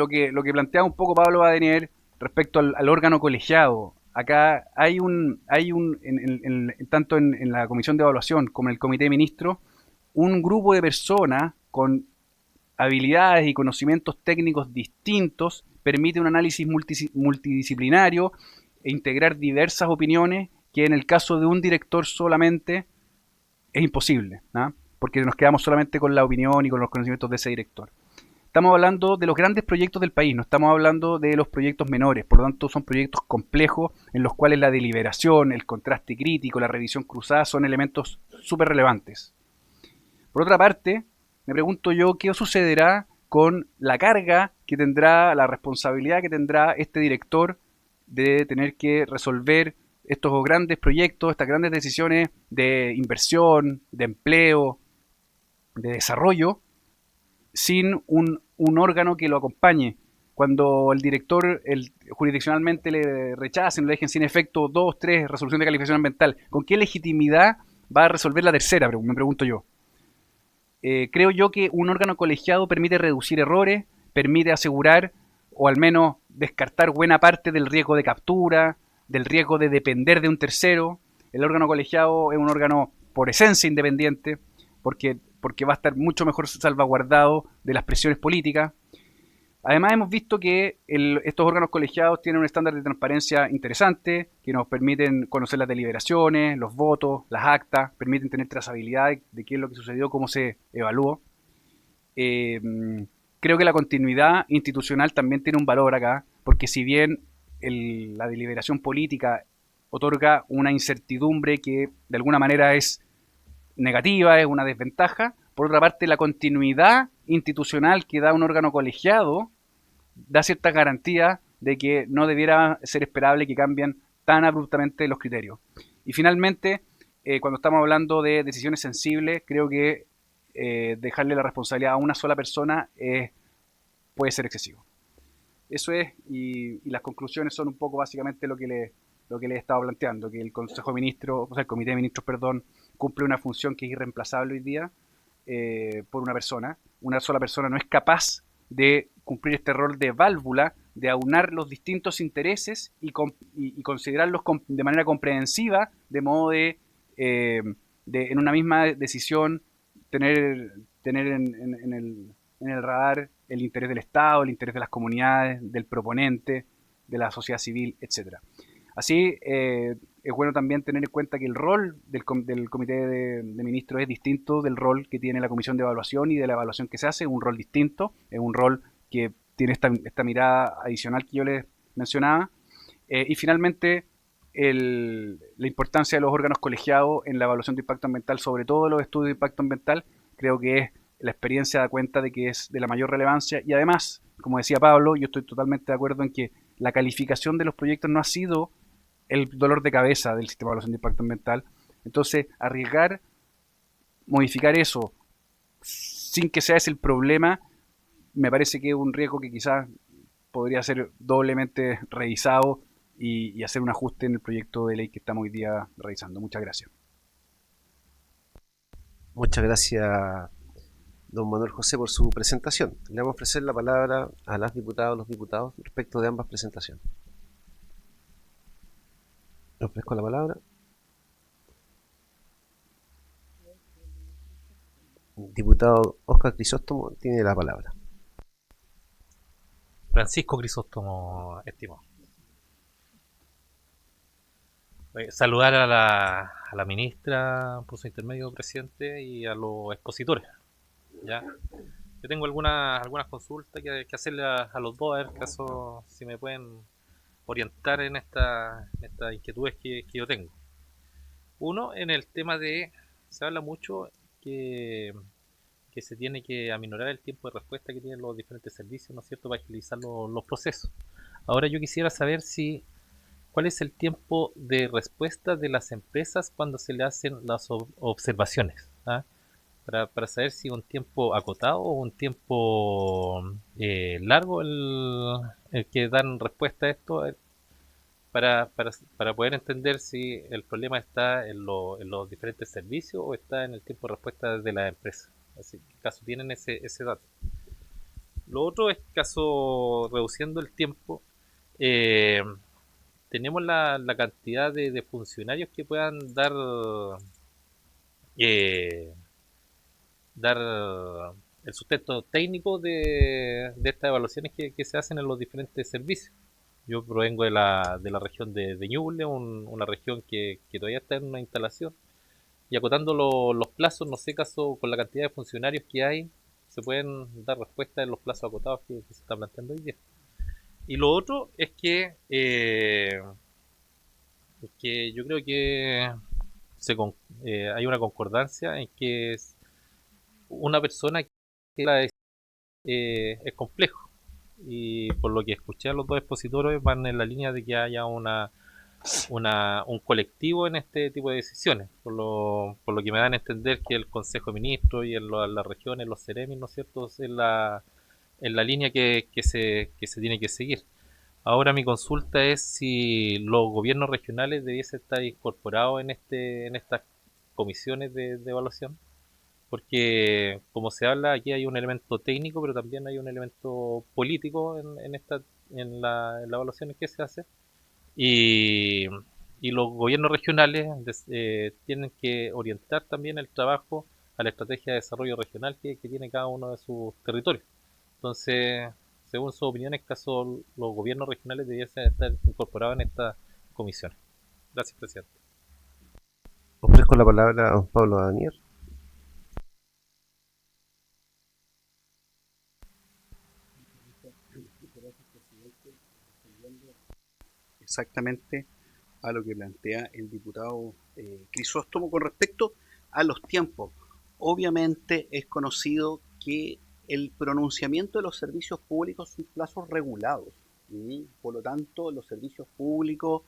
que plantea un poco Pablo Badenier respecto al órgano colegiado. Acá hay tanto en la comisión de evaluación como en el Comité de Ministros, un grupo de personas con habilidades y conocimientos técnicos distintos, permite un análisis multidisciplinario e integrar diversas opiniones que en el caso de un director solamente es imposible, ¿no? Porque nos quedamos solamente con la opinión y con los conocimientos de ese director. Estamos hablando de los grandes proyectos del país, no estamos hablando de los proyectos menores, por lo tanto son proyectos complejos en los cuales la deliberación, el contraste crítico, la revisión cruzada son elementos súper relevantes. Por otra parte, me pregunto yo qué sucederá con la carga que tendrá, la responsabilidad que tendrá este director de tener que resolver estos grandes proyectos, estas grandes decisiones de inversión, de empleo, de desarrollo, sin un órgano que lo acompañe. Cuando el director jurisdiccionalmente le rechacen, le dejen sin efecto 2, 3 resoluciones de calificación ambiental, ¿con qué legitimidad va a resolver la tercera? Me pregunto yo. Creo yo que un órgano colegiado permite reducir errores, permite asegurar o al menos descartar buena parte del riesgo de captura, del riesgo de depender de un tercero. El órgano colegiado es un órgano por esencia independiente, porque va a estar mucho mejor salvaguardado de las presiones políticas. Además hemos visto que estos órganos colegiados tienen un estándar de transparencia interesante, que nos permiten conocer las deliberaciones, los votos, las actas, permiten tener trazabilidad de qué es lo que sucedió, cómo se evaluó. Creo que la continuidad institucional también tiene un valor acá, porque si bien la deliberación política otorga una incertidumbre que de alguna manera es negativa, es una desventaja, por otra parte la continuidad institucional que da un órgano colegiado da ciertas garantías de que no debiera ser esperable que cambien tan abruptamente los criterios. Y finalmente, cuando estamos hablando de decisiones sensibles, creo que dejarle la responsabilidad a una sola persona puede ser excesivo. Eso es, y las conclusiones son un poco básicamente lo que le he estado planteando, que el Consejo de Ministros, o sea, el Comité de Ministros, perdón, cumple una función que es irreemplazable hoy día por una persona. Una sola persona no es capaz de cumplir este rol de válvula, de aunar los distintos intereses y considerarlos de manera comprensiva, de modo de en una misma decisión tener en el radar el interés del Estado, el interés de las comunidades, del proponente, de la sociedad civil, etc. Así, es bueno también tener en cuenta que el rol del comité de ministros es distinto del rol que tiene la comisión de evaluación y de la evaluación que se hace, es un rol distinto, es un rol que tiene esta mirada adicional que yo les mencionaba. Y finalmente, la importancia de los órganos colegiados en la evaluación de impacto ambiental, sobre todo los estudios de impacto ambiental, creo que es la experiencia da cuenta de que es de la mayor relevancia y además, como decía Pablo, yo estoy totalmente de acuerdo en que la calificación de los proyectos no ha sido el dolor de cabeza del sistema de evaluación de impacto ambiental. Entonces, arriesgar, modificar eso sin que sea ese el problema, me parece que es un riesgo que quizás podría ser doblemente revisado y hacer un ajuste en el proyecto de ley que estamos hoy día revisando. Muchas gracias. Muchas gracias, don Manuel José, por su presentación. Le vamos a ofrecer la palabra a las diputadas o los diputados respecto de ambas presentaciones. Le ofrezco la palabra. Diputado Óscar Crisóstomo tiene la palabra. Francisco Crisóstomo, estimado. Saludar a la ministra por su intermedio, presidente, y a los expositores. ¿Ya? Yo tengo algunas consultas que hacerle a los dos, a ver caso si me pueden orientar en estas inquietudes que yo tengo. Uno, en el tema se habla mucho que se tiene que aminorar el tiempo de respuesta que tienen los diferentes servicios, ¿no es cierto?, para agilizar los procesos. Ahora yo quisiera saber cuál es el tiempo de respuesta de las empresas cuando se le hacen las observaciones, ¿ah? Para saber si un tiempo acotado o un tiempo largo el que dan respuesta a esto, para poder entender si el problema está en los diferentes servicios o está en el tiempo de respuesta de la empresa. Así que caso tienen ese dato. Lo otro es caso reduciendo el tiempo, tenemos la cantidad de funcionarios que puedan dar el sustento técnico de estas evaluaciones que se hacen en los diferentes servicios. Yo provengo de la región de Ñuble, una región que todavía está en una instalación, y acotando los plazos, no sé caso con la cantidad de funcionarios que hay, se pueden dar respuesta en los plazos acotados que se están planteando hoy día. Y lo otro es que yo creo que hay una concordancia en que una persona que es complejo, y por lo que escuché a los dos expositores van en la línea de que haya un colectivo en este tipo de decisiones, por lo que me dan a entender que el Consejo de Ministros y en las regiones, los CEREMI, ¿no es cierto?, es la línea que se tiene que seguir. Ahora mi consulta es si los gobiernos regionales debiesen estar incorporados en estas comisiones de evaluación, porque como se habla aquí hay un elemento técnico, pero también hay un elemento político en las evaluaciones que se hace, y los gobiernos regionales tienen que orientar también el trabajo a la estrategia de desarrollo regional que tiene cada uno de sus territorios. Entonces, según sus opiniones, caso los gobiernos regionales debiesen estar incorporados en estas comisiones. Gracias, presidente. Ofrezco la palabra a don Pablo Daniel. Exactamente a lo que plantea el diputado Crisóstomo con respecto a los tiempos. Obviamente es conocido que el pronunciamiento de los servicios públicos son plazos regulados. Por lo tanto, los servicios públicos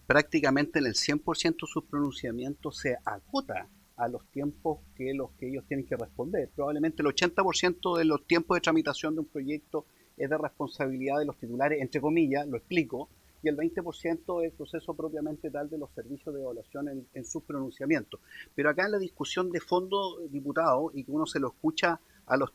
prácticamente en el 100% de sus pronunciamientos se acota a los tiempos que ellos tienen que responder. Probablemente el 80% de los tiempos de tramitación de un proyecto es de responsabilidad de los titulares, entre comillas, lo explico, y el 20% es el proceso propiamente tal de los servicios de evaluación en sus pronunciamientos. Pero acá en la discusión de fondo, diputado, y que uno se lo escucha a los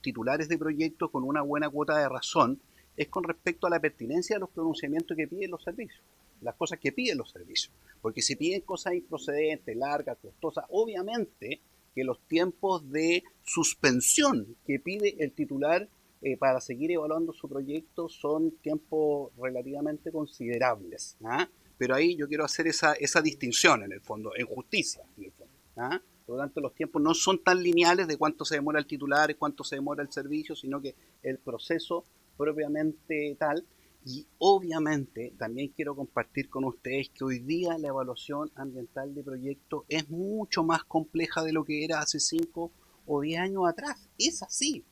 titulares de proyectos con una buena cuota de razón, es con respecto a la pertinencia de los pronunciamientos que piden los servicios, las cosas que piden los servicios. Porque si piden cosas improcedentes, largas, costosas, obviamente que los tiempos de suspensión que pide el titular para seguir evaluando su proyecto son tiempos relativamente considerables, Pero ahí yo quiero hacer esa distinción en el fondo, en justicia, en el fondo. ¿Ah? Por lo tanto, los tiempos no son tan lineales de cuánto se demora el titular, cuánto se demora el servicio, sino que el proceso propiamente tal. Y obviamente también quiero compartir con ustedes que hoy día la evaluación ambiental de proyectos es mucho más compleja de lo que era hace 5 o 10 años atrás. Es así,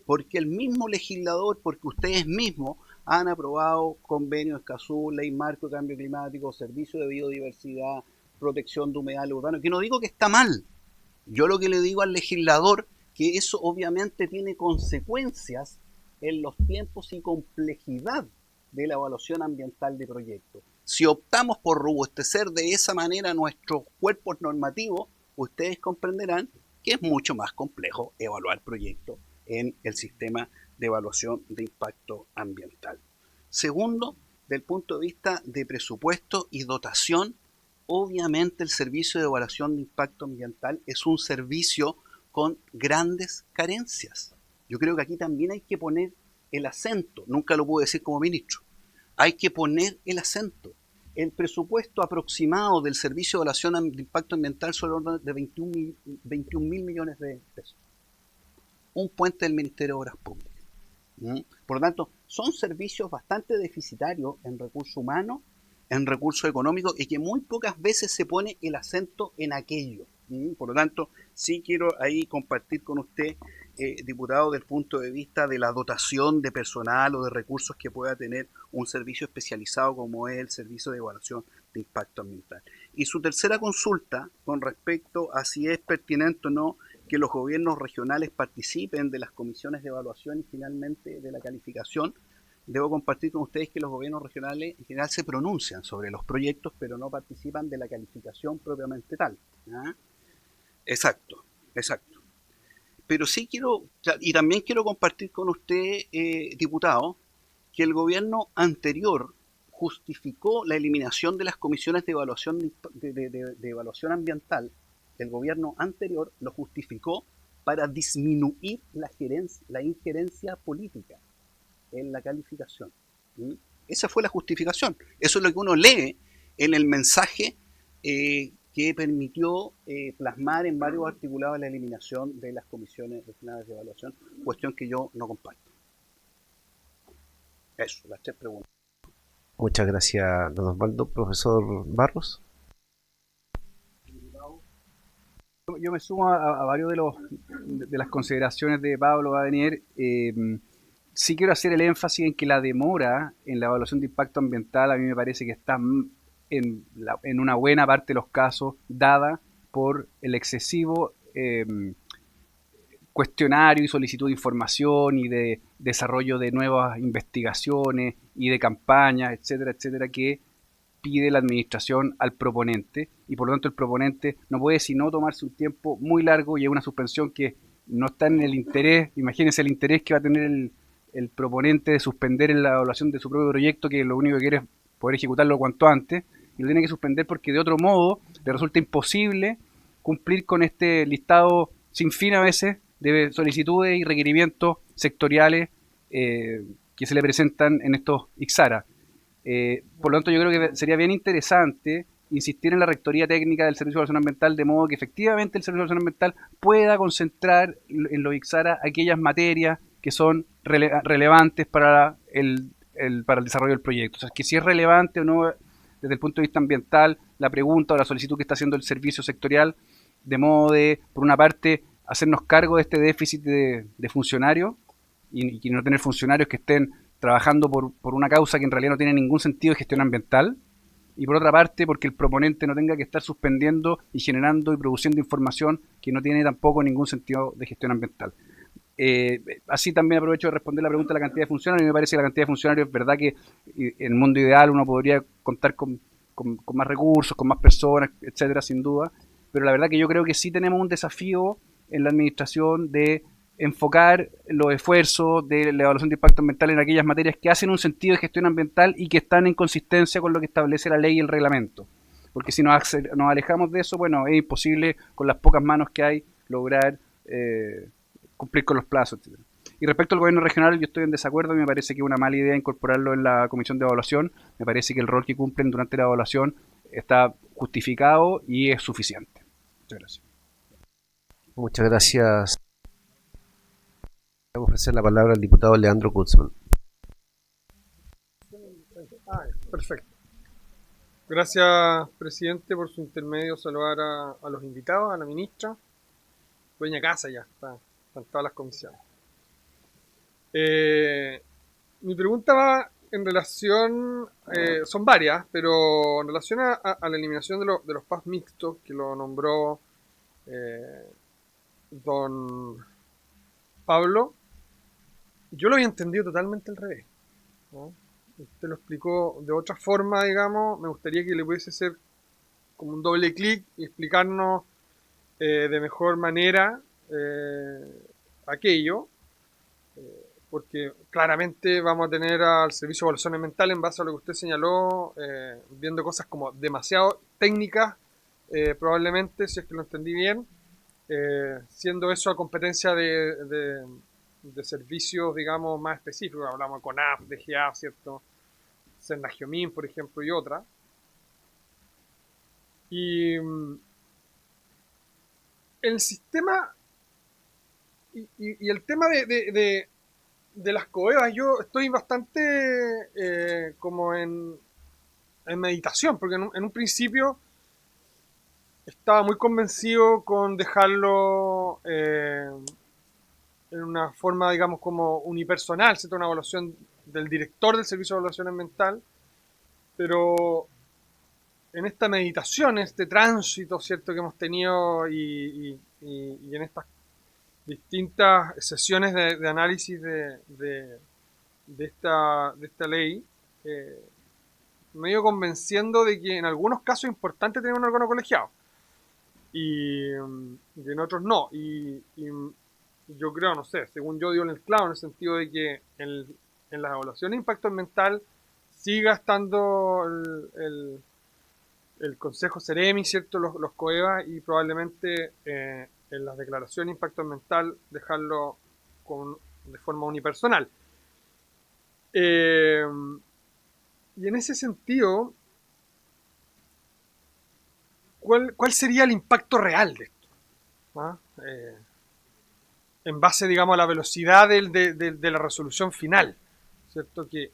porque el mismo legislador, porque ustedes mismos han aprobado convenios Escazú, Ley Marco de Cambio Climático, Servicio de Biodiversidad, Protección de Humedales Urbanos, que no digo que está mal. Yo lo que le digo al legislador, que eso obviamente tiene consecuencias en los tiempos y complejidad de la evaluación ambiental de proyectos. Si optamos por robustecer de esa manera nuestros cuerpos normativos, ustedes comprenderán que es mucho más complejo evaluar proyectos en el sistema de evaluación de impacto ambiental. Segundo, del punto de vista de presupuesto y dotación, obviamente el servicio de evaluación de impacto ambiental es un servicio con grandes carencias. Yo creo que aquí también hay que poner el acento, nunca lo puedo decir como ministro, hay que poner el acento. El presupuesto aproximado del servicio de evaluación de impacto ambiental es de 21 mil millones de pesos. Un puente del Ministerio de Obras Públicas. Por lo tanto, son servicios bastante deficitarios en recursos humanos, en recursos económicos, y que muy pocas veces se pone el acento en aquello. Por lo tanto, sí quiero ahí compartir con usted, diputado, del punto de vista de la dotación de personal o de recursos que pueda tener un servicio especializado como es el servicio de evaluación de impacto ambiental. Y su tercera consulta con respecto a si es pertinente o no que los gobiernos regionales participen de las comisiones de evaluación y finalmente de la calificación. Debo compartir con ustedes que los gobiernos regionales en general se pronuncian sobre los proyectos, pero no participan de la calificación propiamente tal. ¿Ah? Exacto. Pero sí quiero, y también quiero compartir con usted, diputado, que el gobierno anterior justificó la eliminación de las comisiones de evaluación de evaluación ambiental. El gobierno anterior lo justificó para disminuir la injerencia política en la calificación. Esa fue la justificación. Eso es lo que uno lee en el mensaje que permitió plasmar en varios articulados la eliminación de las comisiones regionales de evaluación, cuestión que yo no comparto. Eso, las 3 preguntas. Muchas gracias, don Osvaldo. Profesor Barros. Yo me sumo a varios de las consideraciones de Pablo Badenier. Sí quiero hacer el énfasis en que la demora en la evaluación de impacto ambiental a mí me parece que está en una buena parte de los casos dada por el excesivo cuestionario y solicitud de información y de desarrollo de nuevas investigaciones y de campañas, etcétera, etcétera, que pide la administración al proponente, y por lo tanto el proponente no puede sino tomarse un tiempo muy largo y es una suspensión que no está en el interés. Imagínense el interés que va a tener el proponente de suspender la evaluación de su propio proyecto, que lo único que quiere es poder ejecutarlo cuanto antes, y lo tiene que suspender porque de otro modo le resulta imposible cumplir con este listado sin fin a veces de solicitudes y requerimientos sectoriales que se le presentan en estos ICSARA. Por lo tanto, yo creo que sería bien interesante insistir en la rectoría técnica del Servicio de Evaluación Ambiental, de modo que efectivamente el Servicio de Evaluación Ambiental pueda concentrar en los ICSARA aquellas materias que son relevantes para el desarrollo del proyecto. O sea, que si es relevante o no desde el punto de vista ambiental la pregunta o la solicitud que está haciendo el servicio sectorial, de modo de, por una parte, hacernos cargo de este déficit de funcionarios y no tener funcionarios que estén trabajando por una causa que en realidad no tiene ningún sentido de gestión ambiental, y por otra parte porque el proponente no tenga que estar suspendiendo y generando y produciendo información que no tiene tampoco ningún sentido de gestión ambiental. Así también aprovecho de responder la pregunta de la cantidad de funcionarios. A mí me parece que la cantidad de funcionarios, es verdad que en el mundo ideal uno podría contar con más recursos, con más personas, etcétera, sin duda, pero la verdad que yo creo que sí tenemos un desafío en la administración de enfocar los esfuerzos de la evaluación de impacto ambiental en aquellas materias que hacen un sentido de gestión ambiental y que están en consistencia con lo que establece la ley y el reglamento. Porque si nos alejamos de eso, bueno, es imposible con las pocas manos que hay lograr cumplir con los plazos, etc. Y respecto al gobierno regional, yo estoy en desacuerdo y me parece que es una mala idea incorporarlo en la comisión de evaluación. Me parece que el rol que cumplen durante la evaluación está justificado y es suficiente. Muchas gracias. Muchas gracias. Vamos a ofrecer la palabra al diputado Leandro Kutzman. Perfecto. Gracias, presidente, por su intermedio. Saludar a los invitados, a la ministra. Dueña casa ya, están todas las comisiones. Mi pregunta va en relación, son varias, pero en relación a la eliminación de los PAS mixtos, que lo nombró don Pablo. Yo lo había entendido totalmente al revés, ¿no? Usted lo explicó de otra forma, digamos. Me gustaría que le pudiese hacer como un doble clic y explicarnos de mejor manera aquello, porque claramente vamos a tener al servicio de evaluación ambiental, en base a lo que usted señaló, viendo cosas como demasiado técnicas, probablemente, si es que lo entendí bien, siendo eso a competencia de servicios, digamos, más específicos. Hablamos de CONAF, DGA, ¿cierto? Senagiomin, por ejemplo, y otra. Y el sistema y el tema de las coevas, yo estoy bastante como en meditación, porque en un principio estaba muy convencido con dejarlo en una forma, digamos, como unipersonal, ¿cierto? Una evaluación del director del Servicio de Evaluación Ambiental, pero en esta meditación, este tránsito, ¿cierto?, que hemos tenido y en estas distintas sesiones de análisis de esta ley, me he ido convenciendo de que en algunos casos es importante tener un órgano colegiado y en otros no. Y yo creo, no sé, según yo digo en el clavo, en el sentido de que en las evaluaciones de impacto ambiental siga estando el Consejo Ceremi, ¿cierto?, los COEVA, y probablemente en las declaraciones de impacto ambiental dejarlo de forma unipersonal. Y en ese sentido, ¿cuál sería el impacto real de esto? ¿Ah? En base, digamos, a la velocidad de la resolución final, ¿cierto? Que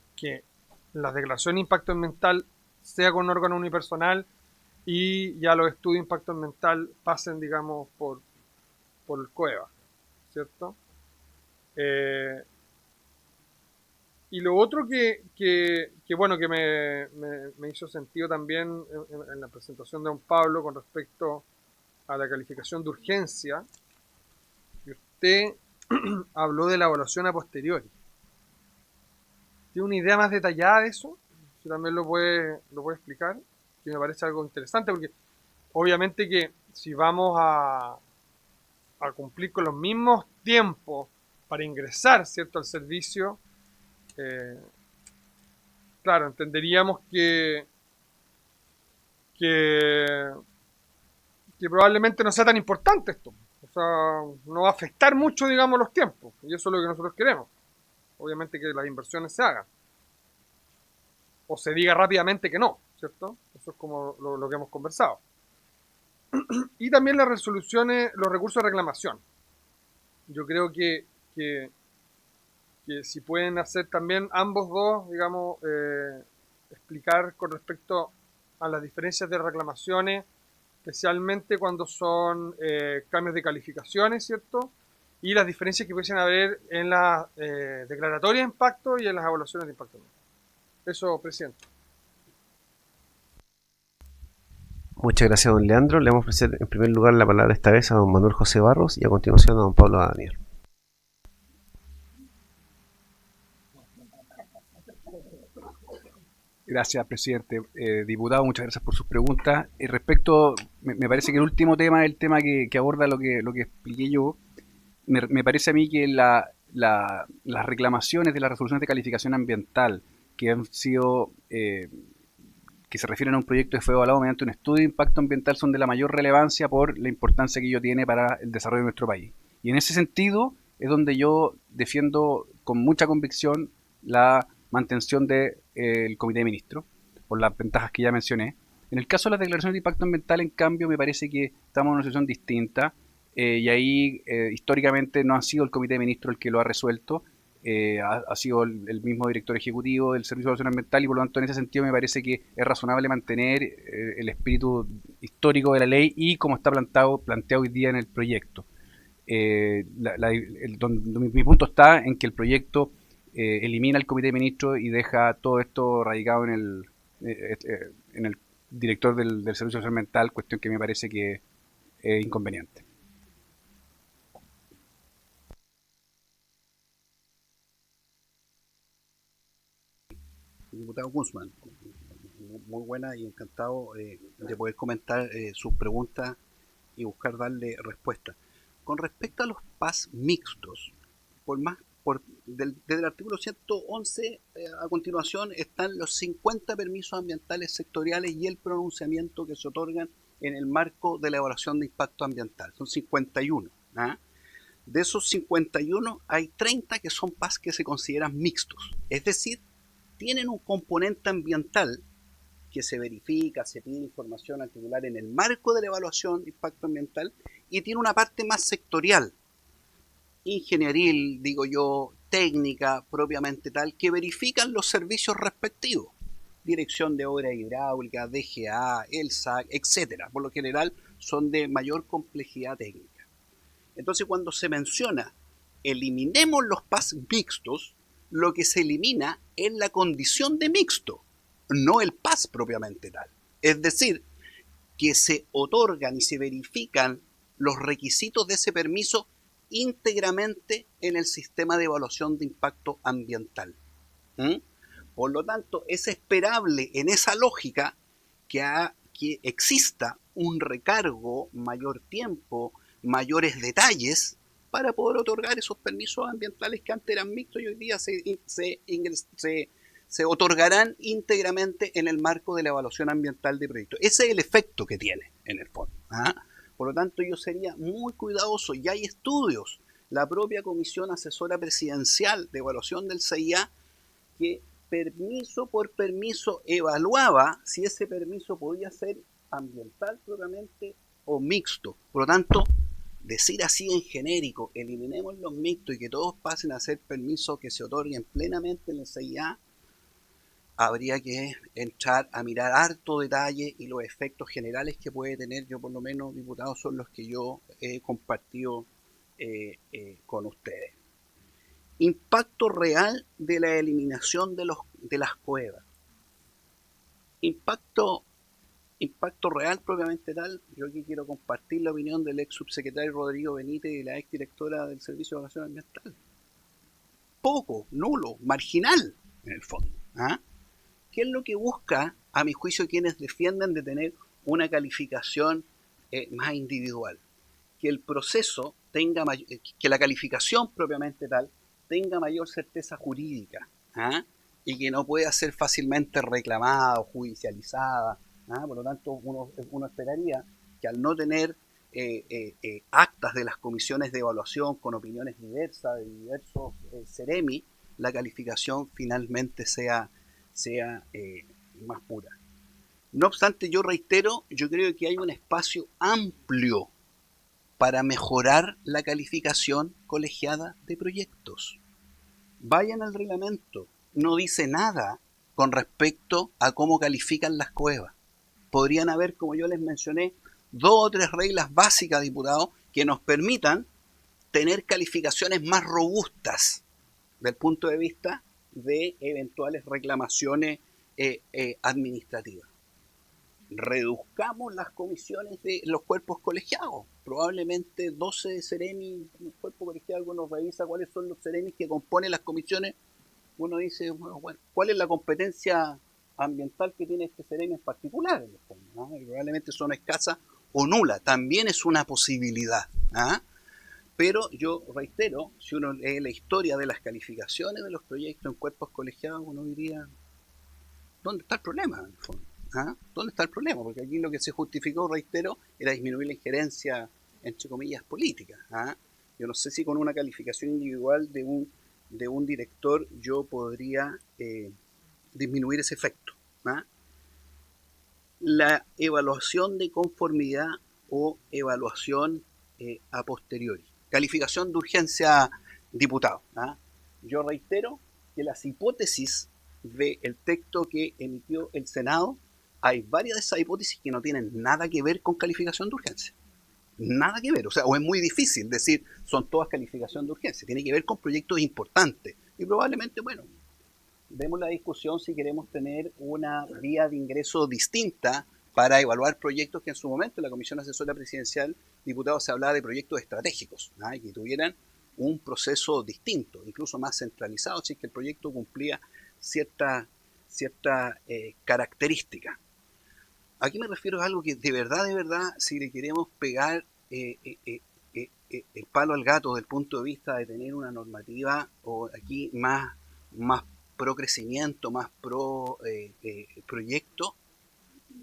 la declaración de impacto ambiental sea con un órgano unipersonal y ya los estudios de impacto ambiental pasen, digamos, por el COEVA, ¿cierto? Y lo otro que bueno, que me hizo sentido también en la presentación de don Pablo con respecto a la calificación de urgencia, que usted habló de la evaluación a posteriori. ¿Tiene una idea más detallada de eso? Si también lo puede explicar, que me parece algo interesante, porque obviamente que si vamos a cumplir con los mismos tiempos para ingresar, ¿cierto?, al servicio, claro, entenderíamos que probablemente no sea tan importante esto. O sea, no va a afectar mucho, digamos, los tiempos. Y eso es lo que nosotros queremos. Obviamente que las inversiones se hagan. O se diga rápidamente que no, ¿cierto? Eso es como lo que hemos conversado. Y también las resoluciones, los recursos de reclamación. Yo creo que si pueden hacer también ambos dos, digamos, explicar con respecto a las diferencias de reclamaciones, especialmente cuando son cambios de calificaciones, ¿cierto? Y las diferencias que pueden haber en las declaratorias de impacto y en las evaluaciones de impacto. Eso, presidente. Muchas gracias, don Leandro. Le vamos a ofrecer en primer lugar la palabra esta vez a don Manuel José Barros y a continuación a don Pablo Daniel. Gracias, presidente. Diputado, muchas gracias por sus preguntas. Respecto, me parece que el último tema es el tema que aborda lo que expliqué yo. Me parece a mí que las reclamaciones de las resoluciones de calificación ambiental que han sido, que se refieren a un proyecto que fue evaluado mediante un estudio de impacto ambiental son de la mayor relevancia por la importancia que ello tiene para el desarrollo de nuestro país. Y en ese sentido, es donde yo defiendo con mucha convicción la mantención del Comité de Ministros, por las ventajas que ya mencioné. En el caso de las declaraciones de impacto ambiental, en cambio, me parece que estamos en una situación distinta, y ahí históricamente no ha sido el Comité de Ministros el que lo ha resuelto, ha sido el mismo director ejecutivo del Servicio de Evaluación Ambiental, y por lo tanto en ese sentido me parece que es razonable mantener el espíritu histórico de la ley y como está planteado hoy día en el proyecto. Mi punto está en que el proyecto elimina el Comité de Ministros y deja todo esto radicado en el director del Servicio Social Ambiental, cuestión que me parece que es inconveniente. Diputado Guzmán, muy buena y encantado de poder comentar sus preguntas y buscar darle respuesta. Con respecto a los PAS mixtos, desde el artículo 111 a continuación están los 50 permisos ambientales sectoriales y el pronunciamiento que se otorgan en el marco de la evaluación de impacto ambiental. Son 51. ¿Ah? De esos 51 hay 30 que son PAS que se consideran mixtos. Es decir, tienen un componente ambiental que se verifica, se pide información al titular en el marco de la evaluación de impacto ambiental, y tiene una parte más sectorial, ingenieril, digo yo, técnica, propiamente tal, que verifican los servicios respectivos. Dirección de Obras Hidráulicas, DGA, el SAC, etcétera. Por lo general son de mayor complejidad técnica. Entonces, cuando se menciona eliminemos los PAS mixtos, lo que se elimina es la condición de mixto, no el PAS propiamente tal. Es decir, que se otorgan y se verifican los requisitos de ese permiso íntegramente en el sistema de evaluación de impacto ambiental. Por lo tanto, es esperable en esa lógica que exista un recargo, mayor tiempo, mayores detalles para poder otorgar esos permisos ambientales que antes eran mixtos y hoy día se otorgarán íntegramente en el marco de la evaluación ambiental de proyectos. Ese es el efecto que tiene en el fondo. Por lo tanto, yo sería muy cuidadoso. Ya hay estudios, la propia Comisión Asesora Presidencial de Evaluación del CIA, que permiso por permiso evaluaba si ese permiso podía ser ambiental propiamente o mixto. Por lo tanto, decir así en genérico, eliminemos los mixtos y que todos pasen a ser permisos que se otorguen plenamente en el CIA, habría que entrar a mirar harto detalle y los efectos generales que puede tener. Yo por lo menos, diputados, son los que yo he compartido con ustedes. Impacto real de la eliminación de las cuevas. Impacto real propiamente tal, yo aquí quiero compartir la opinión del ex subsecretario Rodrigo Benítez y la ex directora del Servicio de Evaluación Ambiental. Poco, nulo, marginal en el fondo. ¿Qué es lo que busca, a mi juicio, quienes defienden de tener una calificación más individual? Que el proceso tenga que la calificación propiamente tal tenga mayor certeza jurídica, y que no pueda ser fácilmente reclamada o judicializada. Por lo tanto, uno esperaría que al no tener actas de las comisiones de evaluación con opiniones diversas de diversos CEREMI, la calificación finalmente sea más pura. No obstante, yo reitero, yo creo que hay un espacio amplio para mejorar la calificación colegiada de proyectos. Vayan al reglamento, no dice nada con respecto a cómo califican las cuevas. Podrían haber, como yo les mencioné, 2 o 3 reglas básicas, diputados, que nos permitan tener calificaciones más robustas del punto de vista de eventuales reclamaciones administrativas. Reduzcamos las comisiones de los cuerpos colegiados. Probablemente 12 CEREMI, un cuerpo colegiado, uno revisa cuáles son los CEREMI que componen las comisiones. Uno dice, bueno, ¿cuál es la competencia ambiental que tiene este CEREMI en particular? Y probablemente son escasas o nulas. También es una posibilidad. Pero yo reitero, si uno lee la historia de las calificaciones de los proyectos en cuerpos colegiados, uno diría, ¿dónde está el problema en el fondo? ¿Dónde está el problema? Porque aquí lo que se justificó, reitero, era disminuir la injerencia, entre comillas, política. Yo no sé si con una calificación individual de un director yo podría disminuir ese efecto. ¿Ah? La evaluación de conformidad o evaluación a posteriori. Calificación de urgencia, diputado. ¿Ah? Yo reitero que las hipótesis del texto que emitió el Senado, hay varias de esas hipótesis que no tienen nada que ver con calificación de urgencia. Nada que ver, o sea, o es muy difícil decir son todas calificación de urgencia, tiene que ver con proyectos importantes y probablemente, bueno, demos la discusión si queremos tener una vía de ingreso distinta para evaluar proyectos que en su momento en la Comisión Asesora Presidencial, diputados, se hablaba de proyectos estratégicos, ¿no? Que tuvieran un proceso distinto, incluso más centralizado, si es que el proyecto cumplía cierta característica. Aquí me refiero a algo que de verdad, si le queremos pegar el palo al gato desde el punto de vista de tener una normativa o aquí más pro crecimiento, más pro proyecto,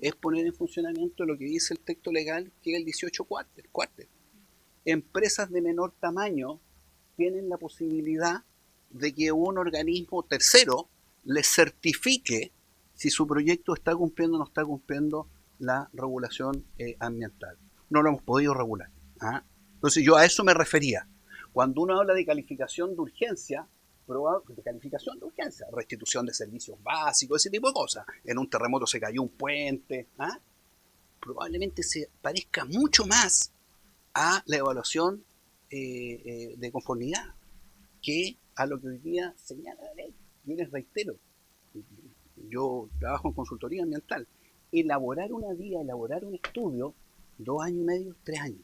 es poner en funcionamiento lo que dice el texto legal, que es el 18 cuarter. Empresas de menor tamaño tienen la posibilidad de que un organismo tercero les certifique si su proyecto está cumpliendo o no está cumpliendo la regulación ambiental. No lo hemos podido regular. ¿Ah? Entonces yo a eso me refería. Cuando uno habla de calificación de urgencia, restitución de servicios básicos, ese tipo de cosas. En un terremoto se cayó un puente. ¿Ah? Probablemente se parezca mucho más a la evaluación de conformidad que a lo que hoy día señala la ley. Yo les reitero, yo trabajo en consultoría ambiental. Elaborar una guía, elaborar un estudio, 2 años y medio, 3 años.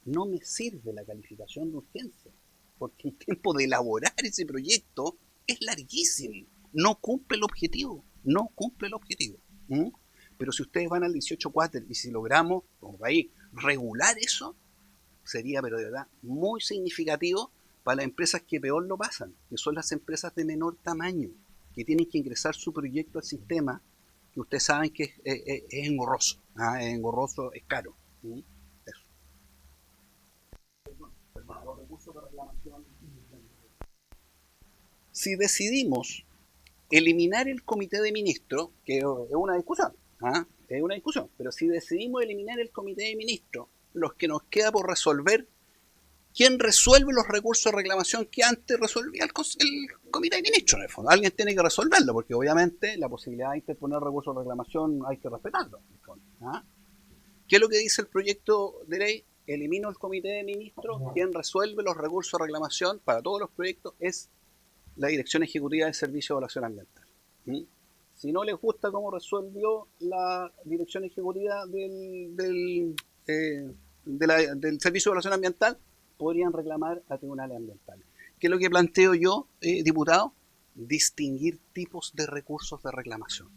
No me sirve la calificación de urgencia, porque el tiempo de elaborar ese proyecto es larguísimo. No cumple el objetivo. ¿Mm? Pero si ustedes van al 18 cuarter y si logramos, como país, regular eso, sería, pero de verdad, muy significativo para las empresas que peor lo pasan, que son las empresas de menor tamaño, que tienen que ingresar su proyecto al sistema, que ustedes saben que es engorroso. ¿Ah? Es engorroso, es caro. ¿Mm? Eso. Si decidimos eliminar el comité de ministros, que es una discusión, ¿ah? Es una discusión, pero si decidimos eliminar el comité de ministros, los que nos queda por resolver, ¿quién resuelve los recursos de reclamación que antes resolvía el comité de ministros? En el fondo, alguien tiene que resolverlo, porque obviamente la posibilidad de interponer recursos de reclamación hay que respetarlo. En el fondo, ¿ah? ¿Qué es lo que dice el proyecto de ley? Elimino el comité de ministros, quien resuelve los recursos de reclamación para todos los proyectos es la Dirección Ejecutiva de Servicio de Evaluación Ambiental. ¿Mm? Si no les gusta cómo resolvió la Dirección Ejecutiva del Servicio de Evaluación Ambiental, podrían reclamar a tribunales ambientales. ¿Qué es lo que planteo yo, diputado? Distinguir tipos de recursos de reclamación.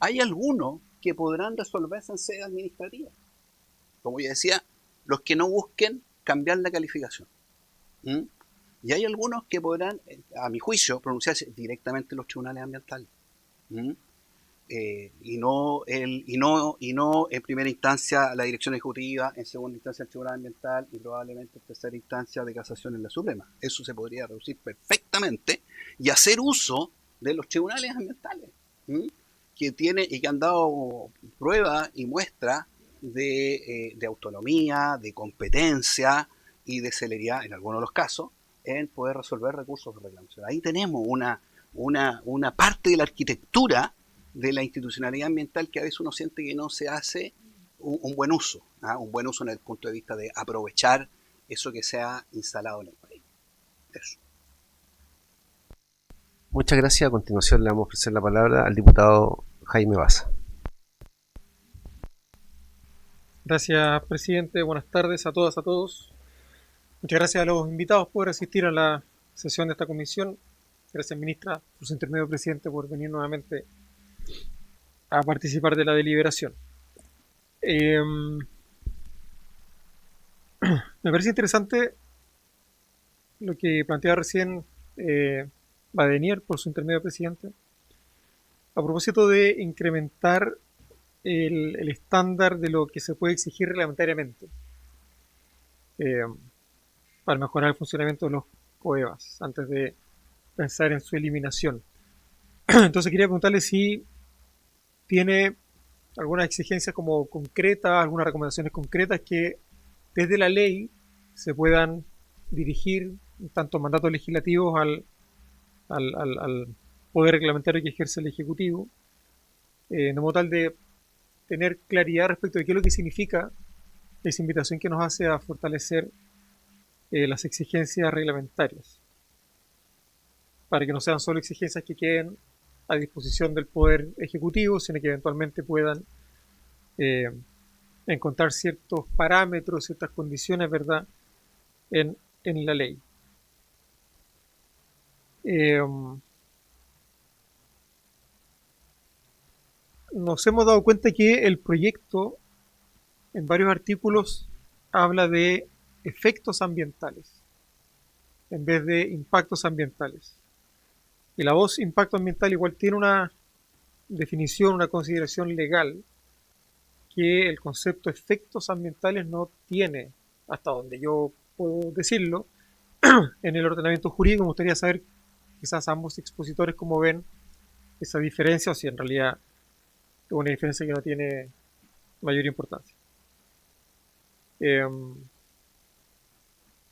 Hay algunos que podrán resolverse en sede administrativa. Como ya decía, los que no busquen cambiar la calificación. ¿Mm? Y hay algunos que podrán, a mi juicio, pronunciarse directamente en los tribunales ambientales. ¿Mm? Y no en primera instancia la Dirección Ejecutiva, en segunda instancia el Tribunal Ambiental y probablemente en tercera instancia de casación en la Suprema. Eso se podría reducir perfectamente y hacer uso de los tribunales ambientales, que tienen y que han dado prueba y muestra de autonomía, de competencia y de celeridad en algunos de los casos en poder resolver recursos de reclamación. Ahí tenemos una parte de la arquitectura de la institucionalidad ambiental que a veces uno siente que no se hace un buen uso, ¿ah? Un buen uso en el punto de vista de aprovechar eso que se ha instalado en el país. Eso. Muchas gracias. A continuación le vamos a ofrecer la palabra al diputado Jaime Baza. Gracias, presidente. Buenas tardes a todas, a todos. Muchas gracias a los invitados por asistir a la sesión de esta comisión. Gracias, ministra, por su intermedio, presidente, por venir nuevamente a participar de la deliberación. Me parece interesante lo que planteaba recién Badenier, por su intermedio, presidente, a propósito de incrementar el estándar de lo que se puede exigir reglamentariamente. para mejorar el funcionamiento de los COEVAS antes de pensar en su eliminación. Entonces quería preguntarle si tiene algunas exigencias como concretas, algunas recomendaciones concretas que desde la ley se puedan dirigir tanto mandatos legislativos al poder reglamentario que ejerce el Ejecutivo, de modo tal de tener claridad respecto de qué es lo que significa esa invitación que nos hace a fortalecer las exigencias reglamentarias, para que no sean solo exigencias que queden a disposición del Poder Ejecutivo, sino que eventualmente puedan encontrar ciertos parámetros, ciertas condiciones, ¿verdad?, en la ley. Nos hemos dado cuenta que el proyecto en varios artículos habla de efectos ambientales en vez de impactos ambientales. Y la voz impacto ambiental igual tiene una definición, una consideración legal que el concepto efectos ambientales no tiene, hasta donde yo puedo decirlo, en el ordenamiento jurídico. Me gustaría saber quizás ambos expositores cómo ven esa diferencia, o si en realidad es una diferencia que no tiene mayor importancia.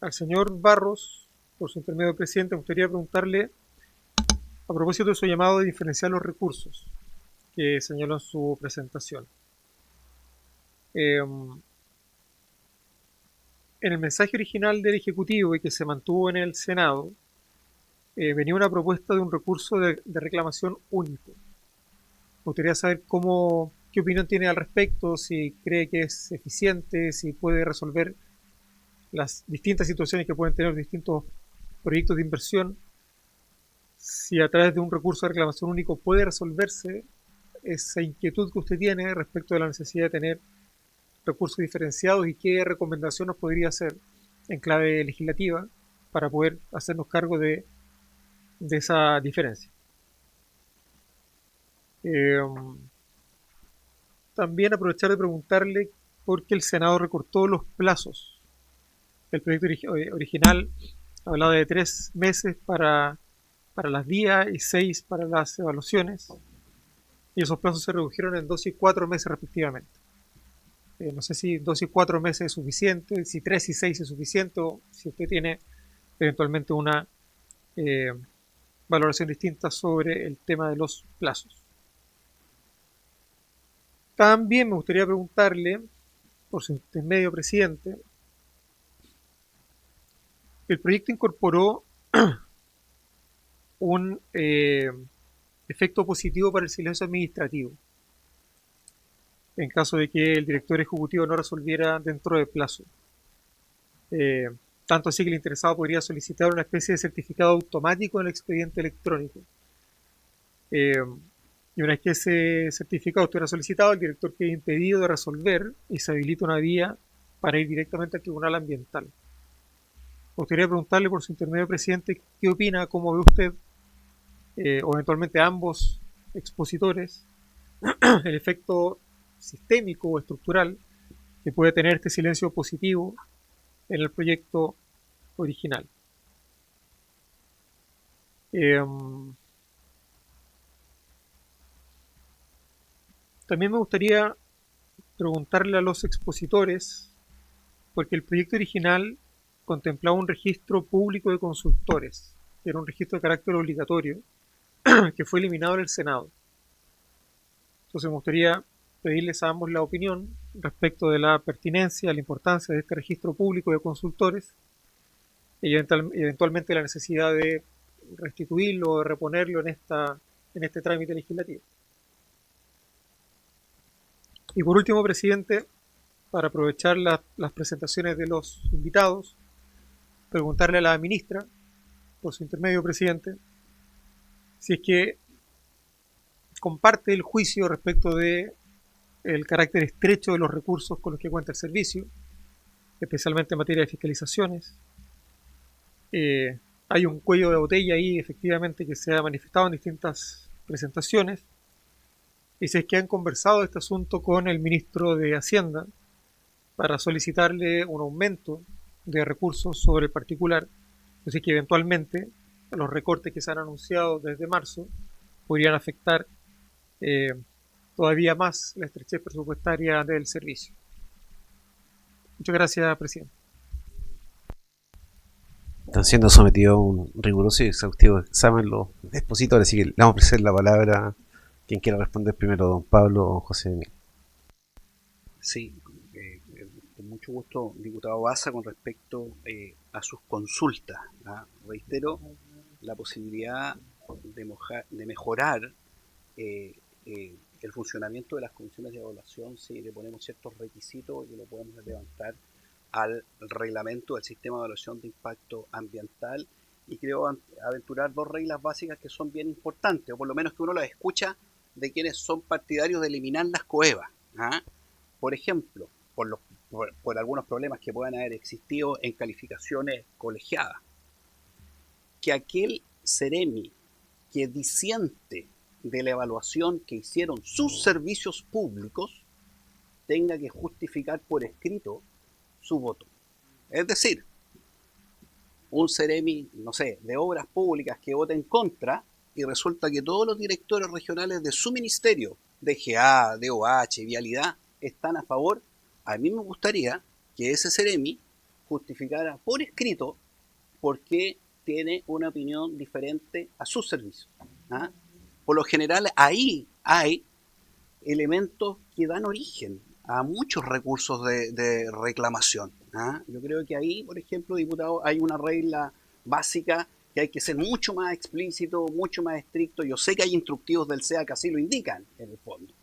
Al señor Barros, por su intermedio presidente, me gustaría preguntarle a propósito de su llamado de diferenciar los recursos que señaló en su presentación. En el mensaje original del Ejecutivo y que se mantuvo en el Senado, venía una propuesta de un recurso de reclamación único. Me gustaría saber qué opinión tiene al respecto, si cree que es eficiente, si puede resolver las distintas situaciones que pueden tener distintos proyectos de inversión, si a través de un recurso de reclamación único puede resolverse esa inquietud que usted tiene respecto de la necesidad de tener recursos diferenciados, y qué recomendación nos podría hacer en clave legislativa para poder hacernos cargo de esa diferencia. También aprovechar de preguntarle por qué el Senado recortó los plazos. El proyecto original hablaba de 3 meses para las días y 6 para las evaluaciones, y esos plazos se redujeron en 2 y 4 meses respectivamente. No sé si 2 y 4 meses es suficiente, si 3 y 6 es suficiente, o si usted tiene eventualmente una valoración distinta sobre el tema de los plazos. También me gustaría preguntarle, por su intermedio presidente, el proyecto incorporó un efecto positivo para el silencio administrativo en caso de que el director ejecutivo no resolviera dentro de plazo. Tanto así que el interesado podría solicitar una especie de certificado automático en el expediente electrónico. Y una vez que ese certificado estuviera solicitado, el director queda impedido de resolver y se habilita una vía para ir directamente al Tribunal Ambiental. Me gustaría preguntarle por su intermedio presidente qué opina, cómo ve usted, o eventualmente ambos expositores, el efecto sistémico o estructural que puede tener este silencio positivo en el proyecto original. También me gustaría preguntarle a los expositores, porque el proyecto original contemplaba un registro público de consultores, que era un registro de carácter obligatorio, que fue eliminado en el Senado. Entonces me gustaría pedirles a ambos la opinión respecto de la pertinencia, la importancia de este registro público de consultores, y eventualmente la necesidad de restituirlo o de reponerlo en este trámite legislativo. Y por último, presidente, para aprovechar las presentaciones de los invitados, preguntarle a la ministra, por su intermedio, presidente, si es que comparte el juicio respecto de el carácter estrecho de los recursos con los que cuenta el servicio, especialmente en materia de fiscalizaciones. Hay un cuello de botella ahí, efectivamente, que se ha manifestado en distintas presentaciones, y si es que han conversado este asunto con el ministro de Hacienda para solicitarle un aumento de recursos sobre el particular. Así que eventualmente los recortes que se han anunciado desde marzo podrían afectar eh, todavía más la estrechez presupuestaria del servicio. Muchas gracias, presidente. Están siendo sometidos a un riguroso y exhaustivo examen los expositores, así que le vamos a ofrecer la palabra a quien quiera responder primero, don Pablo o José Emilio. Sí, con mucho gusto, diputado Baza, con respecto a sus consultas. Reitero la posibilidad de mejorar el funcionamiento de las comisiones de evaluación si le ponemos ciertos requisitos y lo podemos levantar al reglamento del sistema de evaluación de impacto ambiental, y creo aventurar dos reglas básicas que son bien importantes, o por lo menos que uno las escucha de quienes son partidarios de eliminar las coevas. Por ejemplo, por algunos problemas que puedan haber existido en calificaciones colegiadas, que aquel Ceremi que disiente de la evaluación que hicieron sus servicios públicos tenga que justificar por escrito su voto. Es decir, un Ceremi, no sé, de obras públicas que vote en contra y resulta que todos los directores regionales de su ministerio, DGA, DOH, Vialidad, están a favor. A mí me gustaría que ese Ceremi justificara por escrito por qué tiene una opinión diferente a sus servicios. Por lo general, ahí hay elementos que dan origen a muchos recursos de reclamación. Yo creo que ahí, por ejemplo, diputado, hay una regla básica que hay que ser mucho más explícito, mucho más estricto. Yo sé que hay instructivos del SEA que así lo indican, en el fondo.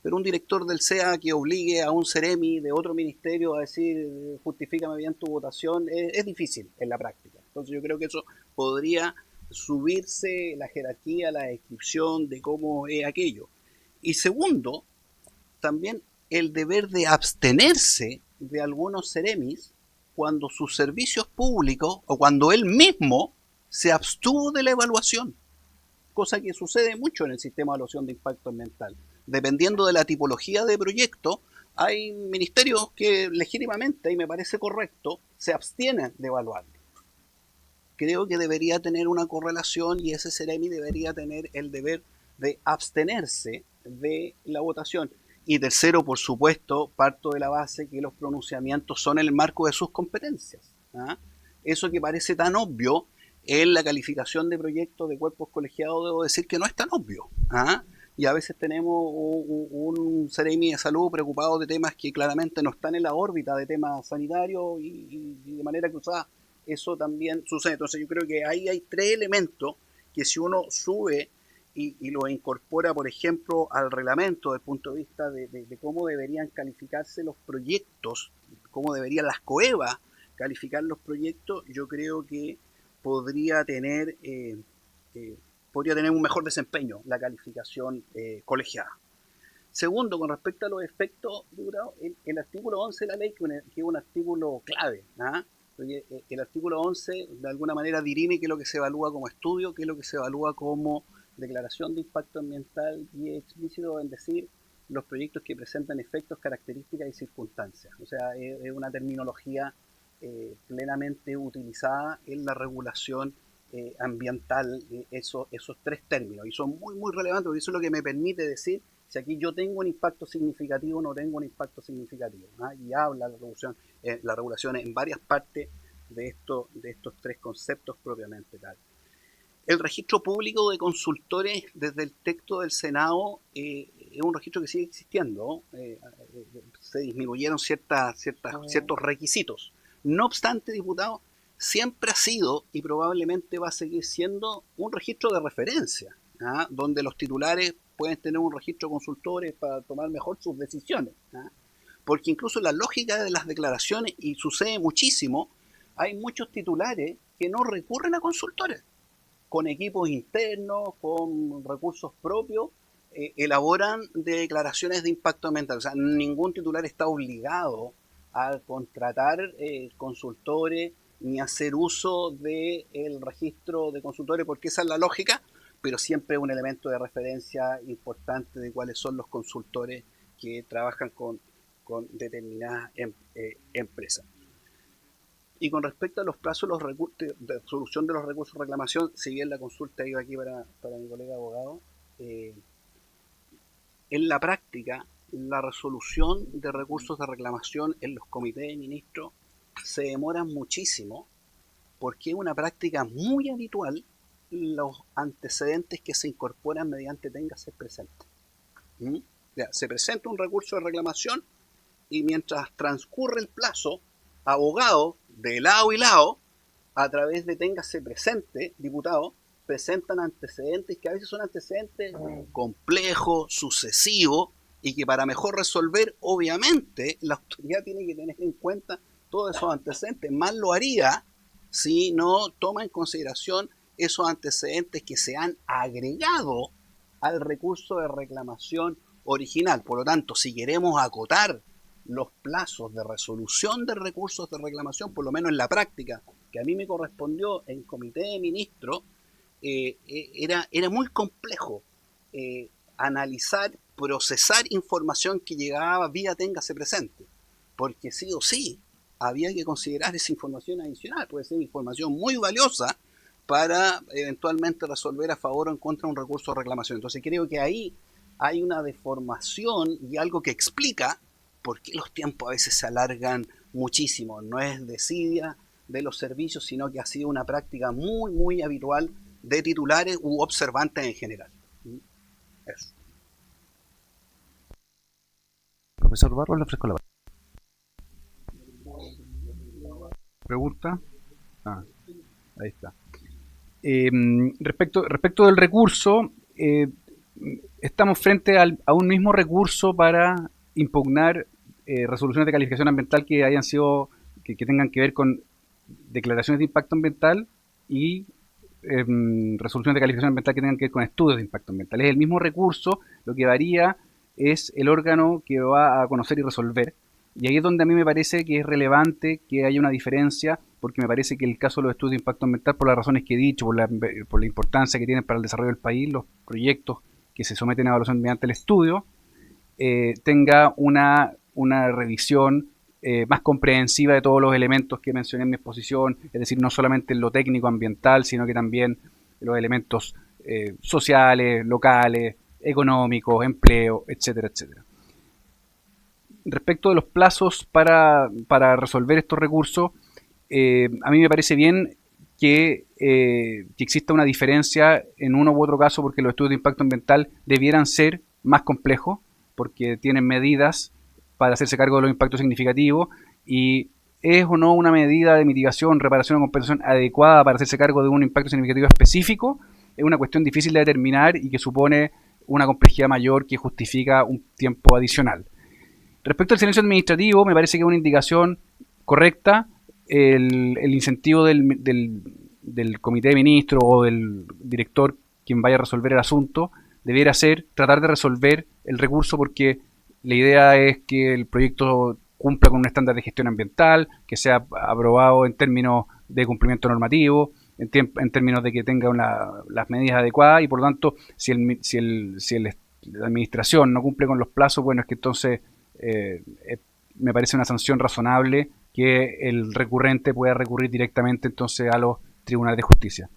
Pero un director del SEA que obligue a un Ceremi de otro ministerio a decir justifícame bien tu votación, es difícil en la práctica. Entonces yo creo que eso podría subirse la jerarquía, la descripción de cómo es aquello. Y segundo, también el deber de abstenerse de algunos Ceremis cuando sus servicios públicos o cuando él mismo se abstuvo de la evaluación, cosa que sucede mucho en el sistema de evaluación de impacto ambiental. Dependiendo de la tipología de proyecto, hay ministerios que legítimamente, y me parece correcto, se abstienen de evaluarlo. Creo que debería tener una correlación y ese Ceremi debería tener el deber de abstenerse de la votación. Y tercero, por supuesto, parto de la base que los pronunciamientos son en el marco de sus competencias. Eso que parece tan obvio en la calificación de proyectos de cuerpos colegiados, debo decir que no es tan obvio. Y a veces tenemos un Ceremi de salud preocupado de temas que claramente no están en la órbita de temas sanitarios y de manera cruzada eso también sucede. Entonces yo creo que ahí hay tres elementos que si uno sube y lo incorpora, por ejemplo, al reglamento desde el punto de vista de cómo deberían calificarse los proyectos, cómo deberían las COEVA calificar los proyectos, yo creo que podría tener un mejor desempeño la calificación colegiada. Segundo, con respecto a los efectos, el artículo 11 de la ley, que es un artículo clave, porque el artículo 11 de alguna manera dirime qué es lo que se evalúa como estudio, qué es lo que se evalúa como declaración de impacto ambiental, y es explícito en decir los proyectos que presentan efectos, características y circunstancias. O sea, es una terminología plenamente utilizada en la regulación ambiental, esos tres términos, y son muy muy relevantes, porque eso es lo que me permite decir si aquí yo tengo un impacto significativo o no tengo un impacto significativo. Y habla la regulación en varias partes de estos tres conceptos propiamente tal. El registro público de consultores desde el texto del Senado es un registro que sigue existiendo. Se disminuyeron ciertos requisitos. No obstante, diputado, siempre ha sido y probablemente va a seguir siendo un registro de referencia, donde los titulares pueden tener un registro de consultores para tomar mejor sus decisiones. Porque incluso la lógica de las declaraciones, y sucede muchísimo, hay muchos titulares que no recurren a consultores. Con equipos internos, con recursos propios, elaboran declaraciones de impacto ambiental. O sea, ningún titular está obligado a contratar consultores ni hacer uso del registro de consultores, porque esa es la lógica, pero siempre es un elemento de referencia importante de cuáles son los consultores que trabajan con determinadas empresas. Y con respecto a los plazos de resolución de los recursos de reclamación, si bien la consulta iba aquí para mi colega abogado, en la práctica, la resolución de recursos de reclamación en los comités de ministros se demora muchísimo porque es una práctica muy habitual los antecedentes que se incorporan mediante téngase presente. Ya, se presenta un recurso de reclamación y mientras transcurre el plazo, abogados de lado y lado, a través de téngase presente, diputado, presentan antecedentes que a veces son antecedentes complejos, sucesivos, y que para mejor resolver, obviamente, la autoridad tiene que tener en cuenta todos esos antecedentes. Más lo haría si no toma en consideración esos antecedentes que se han agregado al recurso de reclamación original. Por lo tanto, si queremos acotar los plazos de resolución de recursos de reclamación, por lo menos en la práctica, que a mí me correspondió en comité de ministros, era muy complejo analizar, procesar información que llegaba vía téngase presente, porque sí o sí había que considerar esa información adicional, puede ser información muy valiosa para eventualmente resolver a favor o en contra de un recurso de reclamación. Entonces creo que ahí hay una deformación y algo que explica por qué los tiempos a veces se alargan muchísimo. No es desidia de los servicios, sino que ha sido una práctica muy, muy habitual de titulares u observantes en general. Eso. Profesor Barros, le ofrezco la palabra. Pregunta. Ahí está. Respecto del recurso, estamos frente a un mismo recurso para impugnar resoluciones de calificación ambiental que hayan sido, que tengan que ver con declaraciones de impacto ambiental y resoluciones de calificación ambiental que tengan que ver con estudios de impacto ambiental. Es el mismo recurso, lo que varía es el órgano que va a conocer y resolver. Y ahí es donde a mí me parece que es relevante que haya una diferencia, porque me parece que el caso de los estudios de impacto ambiental, por las razones que he dicho, por la importancia que tienen para el desarrollo del país, los proyectos que se someten a evaluación mediante el estudio, tenga una revisión más comprensiva de todos los elementos que mencioné en mi exposición, es decir, no solamente en lo técnico ambiental, sino que también los elementos sociales, locales, económicos, empleo, etcétera, etcétera. Respecto de los plazos para resolver estos recursos, a mí me parece bien que exista una diferencia en uno u otro caso, porque los estudios de impacto ambiental debieran ser más complejos, porque tienen medidas para hacerse cargo de los impactos significativos, y es o no una medida de mitigación, reparación o compensación adecuada para hacerse cargo de un impacto significativo específico, es una cuestión difícil de determinar y que supone una complejidad mayor que justifica un tiempo adicional. Respecto al silencio administrativo, me parece que es una indicación correcta. El incentivo del comité de ministros o del director quien vaya a resolver el asunto debiera ser tratar de resolver el recurso, porque la idea es que el proyecto cumpla con un estándar de gestión ambiental, que sea aprobado en términos de cumplimiento normativo, en términos de que tenga las medidas adecuadas, y por lo tanto, si la administración no cumple con los plazos, bueno, es que entonces me parece una sanción razonable que el recurrente pueda recurrir directamente entonces a los tribunales de justicia.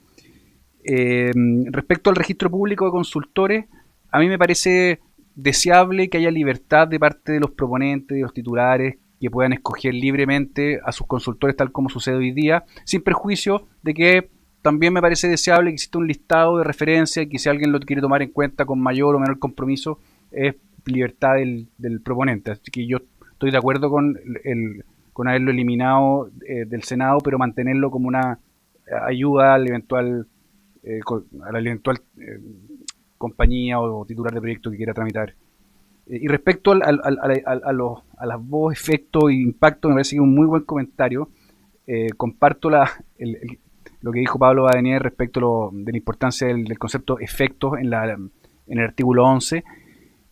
Respecto al registro público de consultores, a mí me parece deseable que haya libertad de parte de los proponentes, de los titulares, que puedan escoger libremente a sus consultores tal como sucede hoy día, sin perjuicio de que también me parece deseable que exista un listado de referencia y que si alguien lo quiere tomar en cuenta con mayor o menor compromiso, es libertad del proponente. Así que yo estoy de acuerdo con haberlo eliminado del Senado, pero mantenerlo como una ayuda al eventual compañía o titular de proyecto que quiera tramitar. Y respecto a las voz, efecto e impacto, me parece que es un muy buen comentario. Comparto lo que dijo Pablo Badenier respecto de la importancia del concepto efectos en el artículo 11,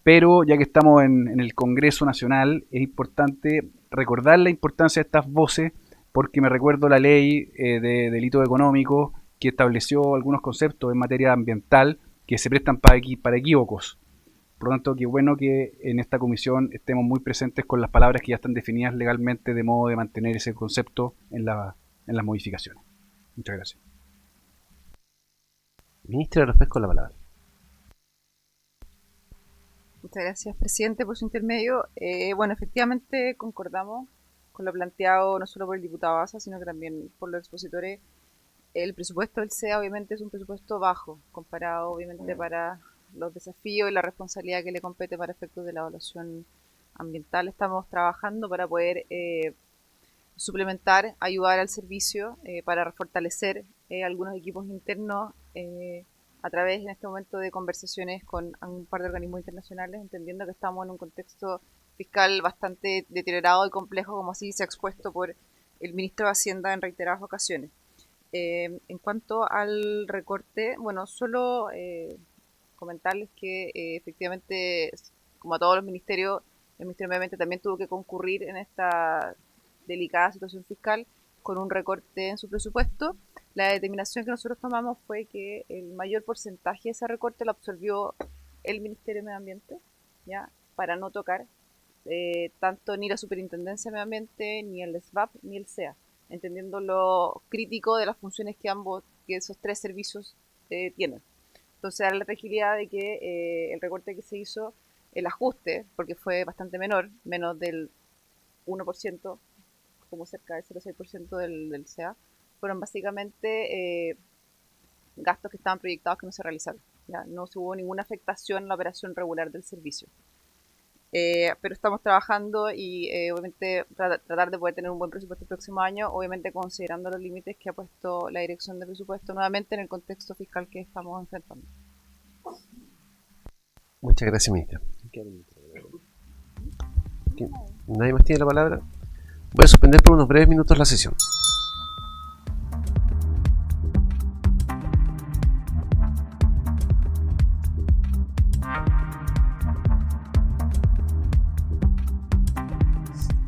pero ya que estamos en el Congreso Nacional, es importante recordar la importancia de estas voces, porque me recuerdo la ley de delitos económicos que estableció algunos conceptos en materia ambiental que se prestan para equívocos. Por lo tanto, qué bueno que en esta comisión estemos muy presentes con las palabras que ya están definidas legalmente, de modo de mantener ese concepto en la en las modificaciones. Muchas gracias. Ministra, les pesco la palabra. Muchas gracias, presidente, por su intermedio. Bueno, efectivamente concordamos con lo planteado no solo por el diputado Asa, sino que también por los expositores. El presupuesto del SEA obviamente es un presupuesto bajo, comparado obviamente para los desafíos y la responsabilidad que le compete para efectos de la evaluación ambiental. Estamos trabajando para poder suplementar, ayudar al servicio para fortalecer algunos equipos internos a través en este momento de conversaciones con un par de organismos internacionales, entendiendo que estamos en un contexto fiscal bastante deteriorado y complejo, como así se ha expuesto por el ministro de Hacienda en reiteradas ocasiones. En cuanto al recorte, bueno, solo comentarles que efectivamente, como a todos los ministerios, el Ministerio de Medio Ambiente también tuvo que concurrir en esta delicada situación fiscal con un recorte en su presupuesto. La determinación que nosotros tomamos fue que el mayor porcentaje de ese recorte lo absorbió el Ministerio de Medio Ambiente, ¿ya? Para no tocar tanto ni la Superintendencia de Medio Ambiente, ni el SBAP, ni el SEA, entendiendo lo crítico de las funciones que esos tres servicios tienen. Entonces, era la tranquilidad de que el recorte que se hizo, el ajuste, porque fue bastante menor, menos del 1%, como cerca del 0,6% del SEA, fueron básicamente gastos que estaban proyectados que no se realizaron. ¿Ya? No hubo ninguna afectación en la operación regular del servicio. Pero estamos trabajando y obviamente tratar de poder tener un buen presupuesto el próximo año, obviamente considerando los límites que ha puesto la dirección de presupuesto nuevamente en el contexto fiscal que estamos enfrentando. Muchas gracias, ministra. ¿Nadie más tiene la palabra? Voy a suspender por unos breves minutos la sesión.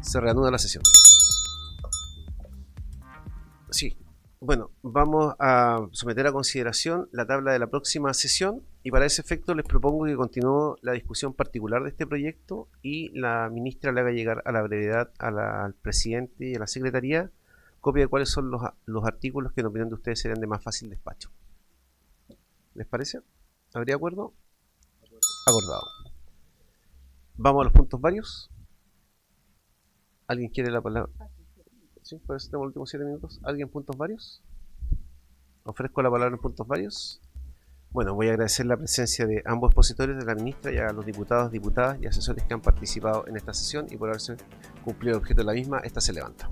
Se reanuda la sesión. Sí, bueno, vamos a someter a consideración la tabla de la próxima sesión y para ese efecto les propongo que continúe la discusión particular de este proyecto y la ministra le haga llegar a la brevedad al presidente y a la secretaría copia de cuáles son los artículos que en opinión de ustedes serían de más fácil despacho. ¿Les parece? ¿Habría acuerdo? Acordado. Vamos a los puntos varios. ¿Alguien quiere la palabra? Sí, por eso tenemos los últimos 7 minutos. ¿Alguien puntos varios? Ofrezco la palabra en puntos varios. Bueno, voy a agradecer la presencia de ambos expositores, de la ministra y a los diputados, diputadas y asesores que han participado en esta sesión y por haberse cumplido el objeto de la misma, esta se levanta.